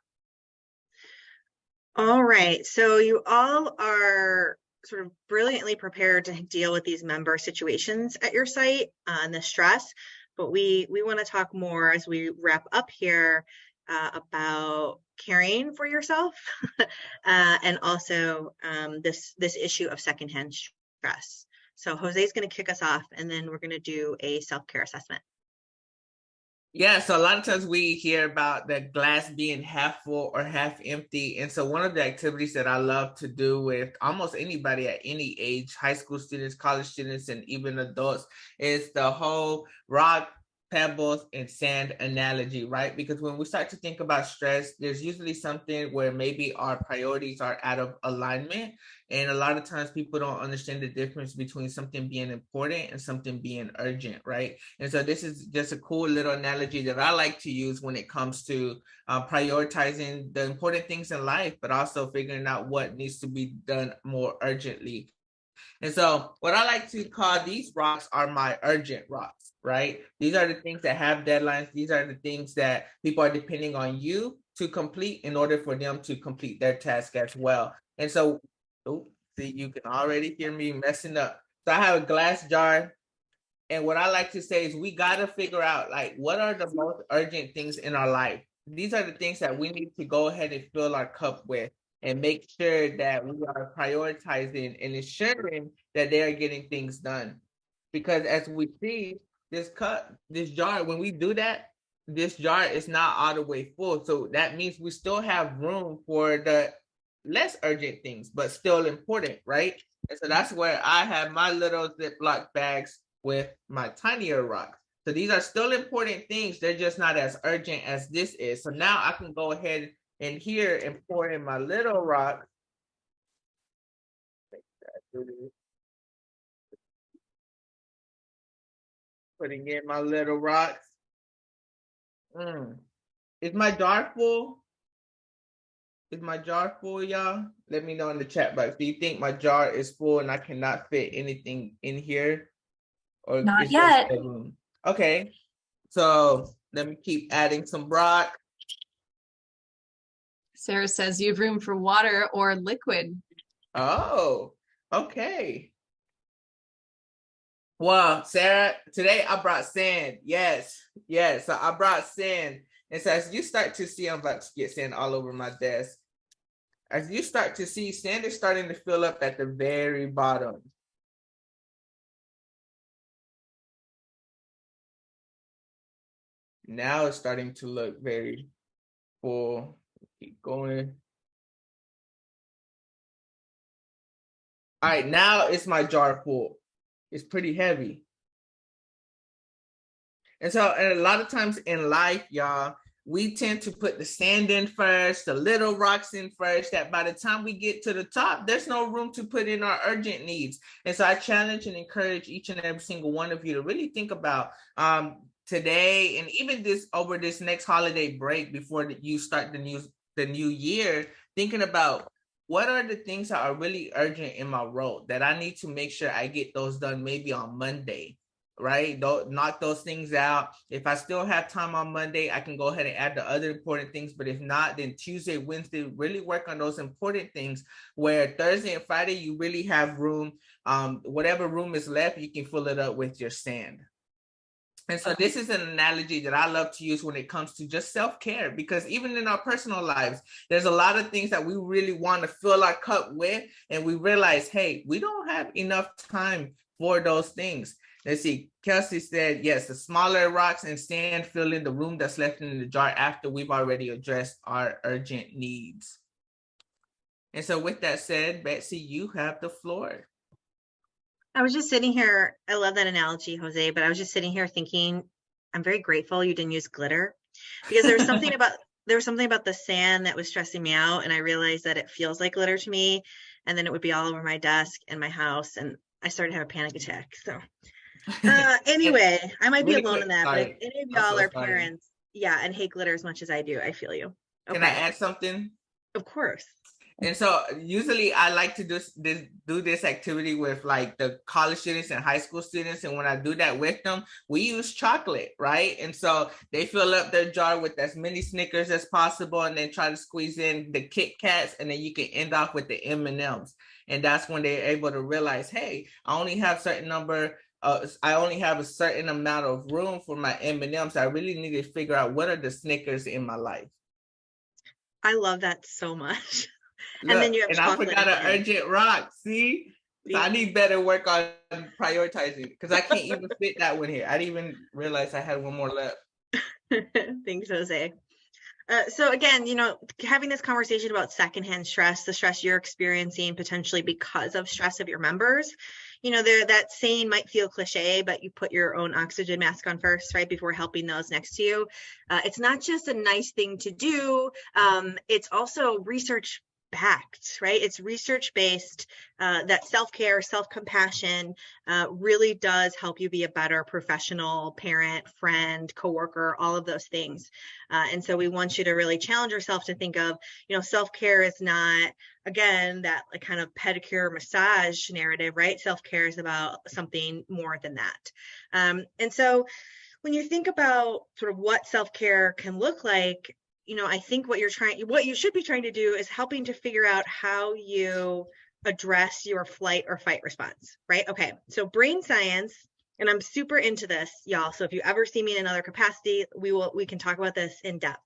All right, so you all are sort of brilliantly prepared to deal with these member situations at your site and the stress, but we want to talk more as we wrap up here about caring for yourself and also this issue of secondhand stress. So Jose's going to kick us off, and then we're going to do a self-care assessment. Yeah, so a lot of times we hear about the glass being half full or half empty. And so one of the activities that I love to do with almost anybody at any age, high school students, college students, and even adults, is the whole rock, pebbles, and sand analogy, right? Because when we start to think about stress, there's usually something where maybe our priorities are out of alignment. And a lot of times people don't understand the difference between something being important and something being urgent, right? And so this is just a cool little analogy that I like to use when it comes to prioritizing the important things in life, but also figuring out what needs to be done more urgently. And so what I like to call these rocks are my urgent rocks, right? These are the things that have deadlines. These are the things that people are depending on you to complete in order for them to complete their task as well. And so, see, you can already hear me messing up. So I have a glass jar. And what I like to say is we got to figure out, like, what are the most urgent things in our life? These are the things that we need to go ahead and fill our cup with and make sure that we are prioritizing and ensuring that they are getting things done. Because as we see, this jar, when we do that, this jar is not all the way full. So that means we still have room for the less urgent things, but still important, right? And so that's where I have my little Ziploc bags with my tinier rocks. So these are still important things. They're just not as urgent as this is. So now I can go ahead and here and pour in my little rock. Putting in my little rocks. Is my jar full? Is my jar full, y'all? Let me know in the chat box. Do you think my jar is full and I cannot fit anything in here? Or not yet. Okay. So let me keep adding some rock. Sarah says you have room for water or liquid. Oh, okay. Well, Sarah, today I brought sand. Yes. So I brought sand. And so as you start to see, I'm about to get sand all over my desk. As you start to see, sand is starting to fill up at the very bottom. Now it's starting to look very full. Keep going. All right, now it's my jar full. It's pretty heavy. And so and a lot of times in life, y'all, we tend to put the sand in first, the little rocks in first, that by the time we get to the top, there's no room to put in our urgent needs. And so I challenge and encourage each and every single one of you to really think about today and even this over this next holiday break before you start the new year, thinking about what are the things that are really urgent in my role that I need to make sure I get those done maybe on Monday. right? Don't knock those things out. If I still have time on Monday, I can go ahead and add the other important things. But if not, then Tuesday, Wednesday, really work on those important things, where Thursday and Friday, you really have room. Whatever room is left, you can fill it up with your sand. And so this is an analogy that I love to use when it comes to just self-care, because even in our personal lives, there's a lot of things that we really want to fill our cup with. And we realize, hey, we don't have enough time for those things. Let's see. Kelsey said, yes, the smaller rocks and sand fill in the room that's left in the jar after we've already addressed our urgent needs. And so with that said, Betsy, you have the floor. I was just sitting here. I love that analogy, Jose, but I was just sitting here thinking, I'm very grateful you didn't use glitter, because there was something about the sand that was stressing me out. And I realized that it feels like glitter to me. And then it would be all over my desk and my house. And I started to have a panic attack. So anyway, I might be alone in that, but if any of y'all are parents, and hate glitter as much as I do, I feel you. Okay. Can I add something? Of course. And so usually I like to do this activity with like the college students and high school students. And when I do that with them, we use chocolate, right? And so they fill up their jar with as many Snickers as possible, and then try to squeeze in the Kit Kats, and then you can end off with the M&Ms. And that's when they're able to realize, hey, I only have a certain amount of room for my M&Ms. I really need to figure out what are the Snickers in my life. I love that so much. Look, and then you have chocolate. I forgot an urgent rock. See? So I need better work on prioritizing, because I can't even fit that one here. I didn't even realize I had one more left. Thanks, Jose. So again, having this conversation about secondhand stress, the stress you're experiencing potentially because of stress of your members, that saying might feel cliche, but you put your own oxygen mask on first, right, before helping those next to you. It's not just a nice thing to do. It's also research backed, right? It's research-based, that self-care, self-compassion really does help you be a better professional, parent, friend, coworker, all of those things. And so we want you to really challenge yourself to think of, self-care is not, again, that like kind of pedicure massage narrative, right? Self-care is about something more than that. And so when you think about sort of what self-care can look like, I think what you should be trying to do is helping to figure out how you address your flight or fight response, right? Okay, so brain science, and I'm super into this, y'all. So if you ever see me in another capacity, we can talk about this in depth.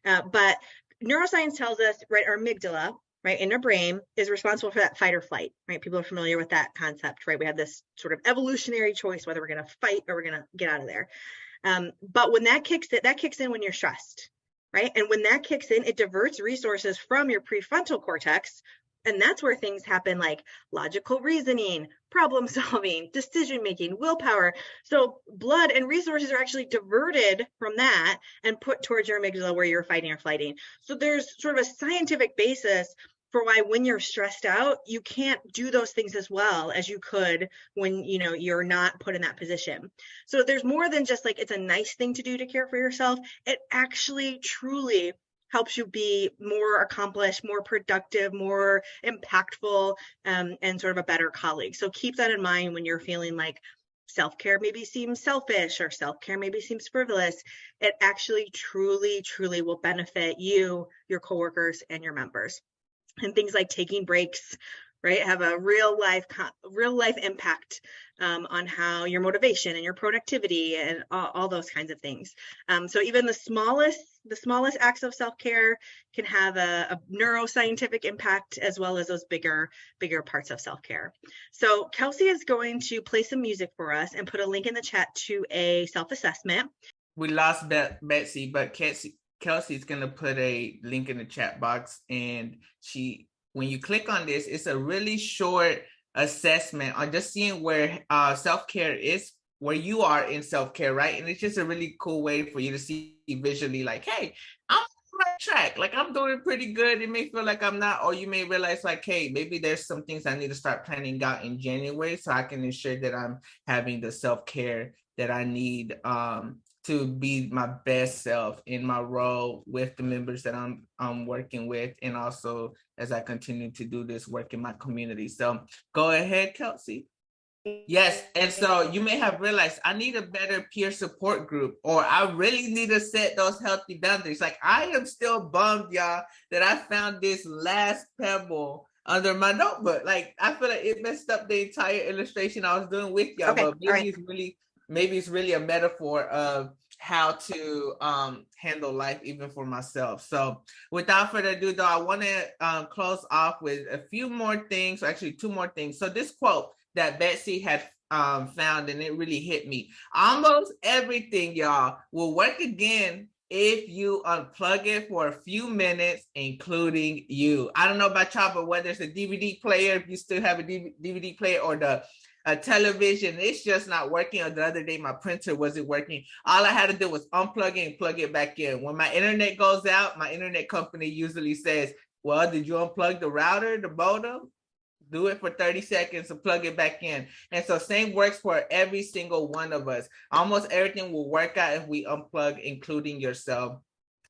But neuroscience tells us, right, our amygdala, right, in our brain is responsible for that fight or flight, right? People are familiar with that concept, right? We have this sort of evolutionary choice whether we're going to fight or we're going to get out of there. But when that kicks in when you're stressed. Right. And when that kicks in, it diverts resources from your prefrontal cortex. And that's where things happen, like logical reasoning, problem solving, decision making, willpower. So blood and resources are actually diverted from that and put towards your amygdala where you're fighting or flighting. So there's sort of a scientific basis for why when you're stressed out, you can't do those things as well as you could when you're not put in that position. So there's more than just like it's a nice thing to do to care for yourself. It actually truly helps you be more accomplished, more productive, more impactful, and sort of a better colleague. So keep that in mind when you're feeling like self-care maybe seems selfish or self-care maybe seems frivolous. It actually truly, truly will benefit you, your coworkers, and your members. And things like taking breaks, right, have a real life impact on how your motivation and your productivity and all those kinds of things. So even the smallest acts of self-care can have a neuroscientific impact, as well as those bigger parts of self-care. So Kelsey is going to play some music for us and put a link in the chat to a self-assessment. We lost Betsy, but Kelsey's going to put a link in the chat box, and when you click on this, it's a really short assessment on just seeing where self-care is, where you are in self-care, right? And it's just a really cool way for you to see visually like, hey, I'm on the right track. Like I'm doing pretty good. It may feel like I'm not, or you may realize like, hey, maybe there's some things I need to start planning out in January so I can ensure that I'm having the self-care that I need to be my best self in my role with the members that I'm working with, and also as I continue to do this work in my community. So go ahead, Kelsey. Yes, and so you may have realized I need a better peer support group, or I really need to set those healthy boundaries. Like I am still bummed, y'all, that I found this last pebble under my notebook. Like I feel like it messed up the entire illustration I was doing with y'all, Okay, but all right. maybe it's really a metaphor of how to handle life even for myself. So without further ado, though, I want to close off with a few more things, or actually two more things. So this quote that Betsy had found, and it really hit me. Almost everything, y'all, will work again if you unplug it for a few minutes, including you. I don't know about y'all, but whether it's a DVD player, if you still have a DVD player, or a television, it's just not working. Or the other day, my printer wasn't working. All I had to do was unplug it and plug it back in. When my internet goes out, my internet company usually says, well, did you unplug the router, the modem? Do it for 30 seconds and plug it back in. And so same works for every single one of us. Almost everything will work out if we unplug, including yourself.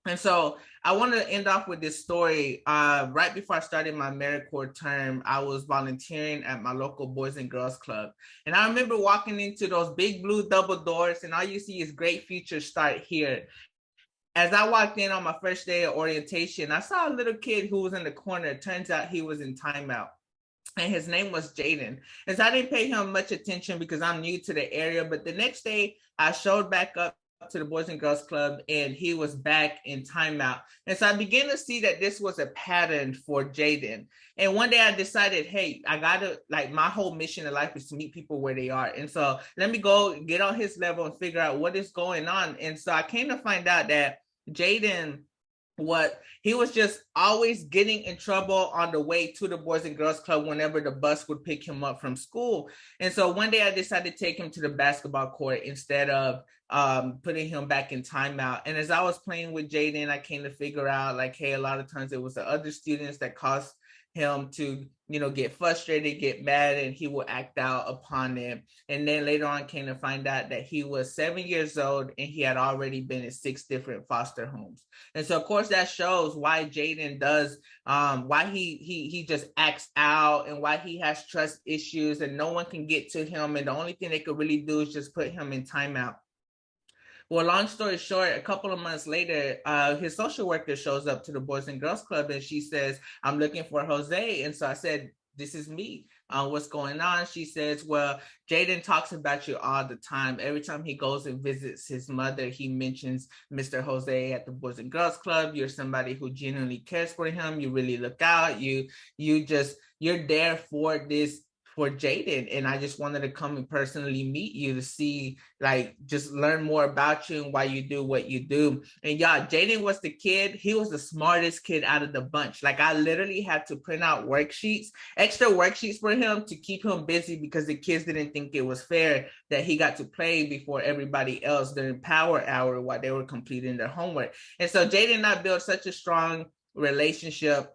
And so I want to end off with this story. Right before I started my AmeriCorps term, I was volunteering at my local Boys and Girls Club. And I remember walking into those big blue double doors, and all you see is great futures start here. As I walked in on my first day of orientation, I saw a little kid who was in the corner. It turns out he was in timeout. And his name was Jaden. And so I didn't pay him much attention because I'm new to the area. But the next day, I showed back up to the Boys and Girls Club, and he was back in timeout. And so I began to see that this was a pattern for Jaden. And one day I decided, hey, I gotta, like, my whole mission in life is to meet people where they are. And so let me go get on his level and figure out what is going on. And so I came to find out that Jaden, he was just always getting in trouble on the way to the Boys and Girls Club whenever the bus would pick him up from school. And so one day I decided to take him to the basketball court instead of putting him back in timeout. And as I was playing with Jaden, I came to figure out, like, hey, a lot of times it was the other students that caused him to, get frustrated, get mad, and he will act out upon it. And then later on came to find out that he was 7 years old and he had already been in 6 different foster homes. And so of course that shows why Jaden does, why he just acts out, and why he has trust issues and no one can get to him. And the only thing they could really do is just put him in timeout. Well, long story short, a couple of months later, his social worker shows up to the Boys and Girls Club, and she says, I'm looking for Jose. And so I said, this is me. What's going on? She says, well, Jaden talks about you all the time. Every time he goes and visits his mother, he mentions Mr. Jose at the Boys and Girls Club. You're somebody who genuinely cares for him. You really look out. You're there for Jaden, and I just wanted to come and personally meet you to see, like, just learn more about you and why you do what you do. And y'all, Jaden was the kid, he was the smartest kid out of the bunch. Like, I literally had to print out extra worksheets for him to keep him busy, because the kids didn't think it was fair that he got to play before everybody else during power hour while they were completing their homework. And so Jaden and I built such a strong relationship.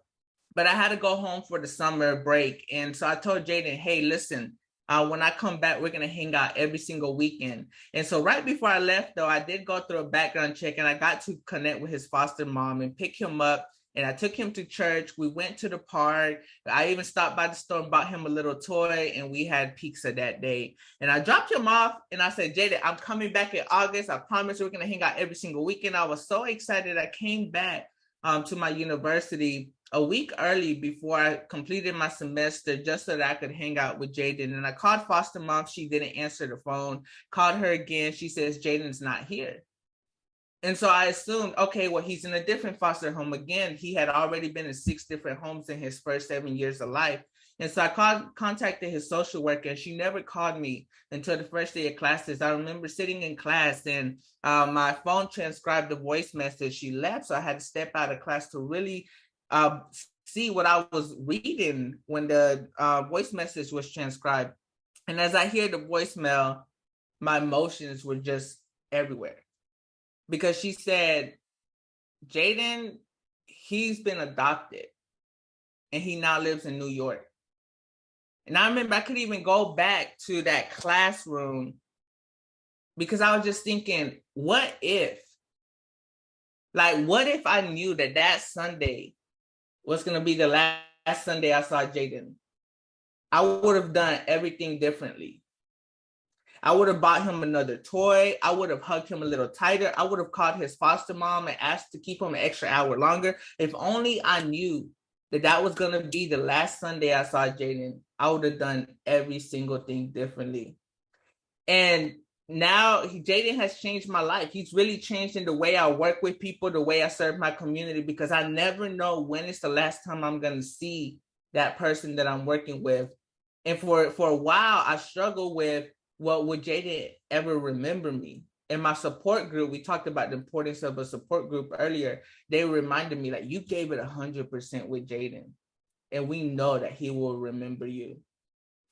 But I had to go home for the summer break. And so I told Jaden, hey, listen, when I come back, we're going to hang out every single weekend. And so right before I left, though, I did go through a background check, and I got to connect with his foster mom and pick him up. And I took him to church. We went to the park. I even stopped by the store and bought him a little toy, and we had pizza that day. And I dropped him off, and I said, Jaden, I'm coming back in August. I promise we're going to hang out every single weekend. I was so excited. I came back to my university a week early before I completed my semester, just so that I could hang out with Jaden. And I called foster mom. She didn't answer the phone. Called her again. She says, Jaden's not here. And so I assumed, okay, well, he's in a different foster home again. He had already been in 6 different homes in his first 7 years of life. And so I contacted his social worker, and she never called me until the first day of classes. I remember sitting in class, and my phone transcribed the voice message. She left, so I had to step out of class to really see what I was reading when the voice message was transcribed. And as I hear the voicemail, my emotions were just everywhere. Because she said, Jaden, he's been adopted, and he now lives in New York. And I remember I couldn't even go back to that classroom, because I was just thinking, what if I knew that Sunday was going to be the last Sunday I saw Jaden? I would have done everything differently. I would have bought him another toy. I would have hugged him a little tighter. I would have called his foster mom and asked to keep him an extra hour longer. If only I knew that was going to be the last Sunday I saw Jaden, I would have done every single thing differently. And now Jaden has changed my life. He's really changed in the way I work with people, the way I serve my community, because I never know when it's the last time I'm going to see that person that I'm working with. And for a while, I struggled with, well, would Jaden ever remember me? In my support group, we talked about the importance of a support group earlier. They reminded me, like, you gave it 100% with Jaden, and we know that he will remember you.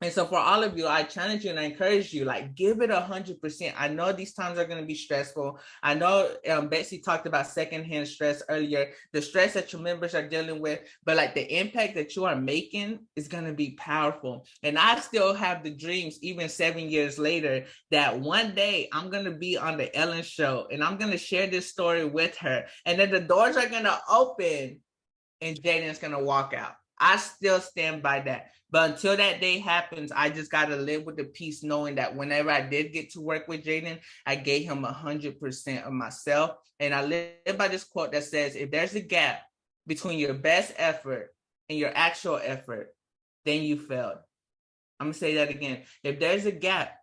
And so for all of you, I challenge you and I encourage you, like, give it 100%. I know these times are going to be stressful. I know Betsy talked about secondhand stress earlier, the stress that your members are dealing with, but like the impact that you are making is going to be powerful. And I still have the dreams, even 7 years later, that one day I'm going to be on the Ellen show and I'm going to share this story with her. And then the doors are going to open and Jaden's going to walk out. I still stand by that. But until that day happens, I just got to live with the peace knowing that whenever I did get to work with Jaden, I gave him 100% of myself. And I live by this quote that says, if there's a gap between your best effort and your actual effort, then you failed. I'm going to say that again. If there's a gap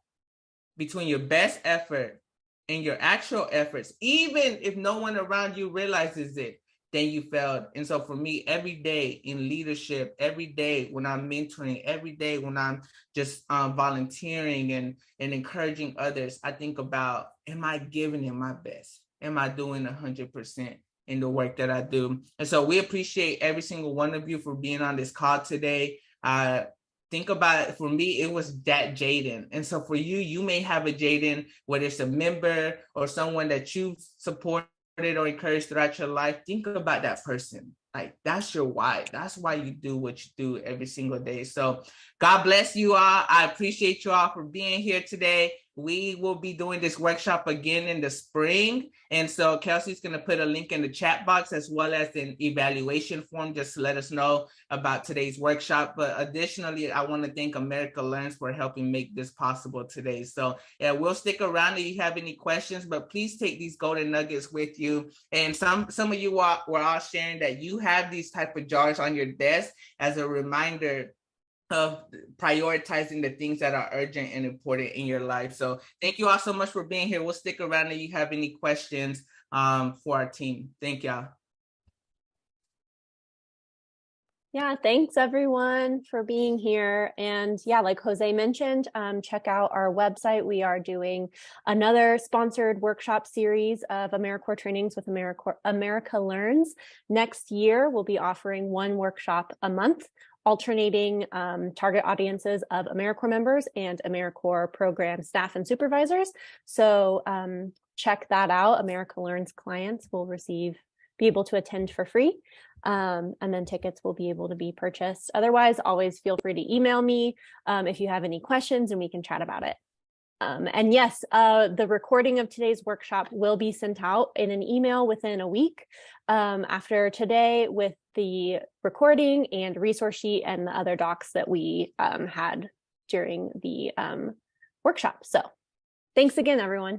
between your best effort and your actual efforts, even if no one around you realizes it, then you failed. And so for me, every day in leadership, every day when I'm mentoring, every day when I'm just volunteering and encouraging others, I think about, am I giving it my best? Am I doing 100% in the work that I do? And so we appreciate every single one of you for being on this call today. Think about it. For me, it was that Jaden. And so for you, you may have a Jaden, whether it's a member or someone that you support or encouraged throughout your life. Think about that person. Like, that's your why. That's why you do what you do every single day. So God bless you all. I appreciate you all for being here today. We will be doing this workshop again in the spring. And so Kelsey's going to put a link in the chat box as well as an evaluation form just to let us know about today's workshop. But additionally, I want to thank America Learns for helping make this possible today. So yeah, we'll stick around if you have any questions, but please take these golden nuggets with you. And some of you were all sharing that you have these type of jars on your desk as a reminder of prioritizing the things that are urgent and important in your life. So thank you all so much for being here. We'll stick around if you have any questions for our team. Thank y'all. Yeah, thanks everyone for being here. And yeah, like Jose mentioned, check out our website. We are doing another sponsored workshop series of AmeriCorps trainings with America Learns. Next year, we'll be offering one workshop a month, alternating target audiences of AmeriCorps members and AmeriCorps program staff and supervisors. So check that out. America Learns clients will be able to attend for free. And then tickets will be able to be purchased. Otherwise, always feel free to email me if you have any questions and we can chat about it. And yes, the recording of today's workshop will be sent out in an email within a week after today with the recording and resource sheet and the other docs that we had during the workshop. So thanks again, everyone.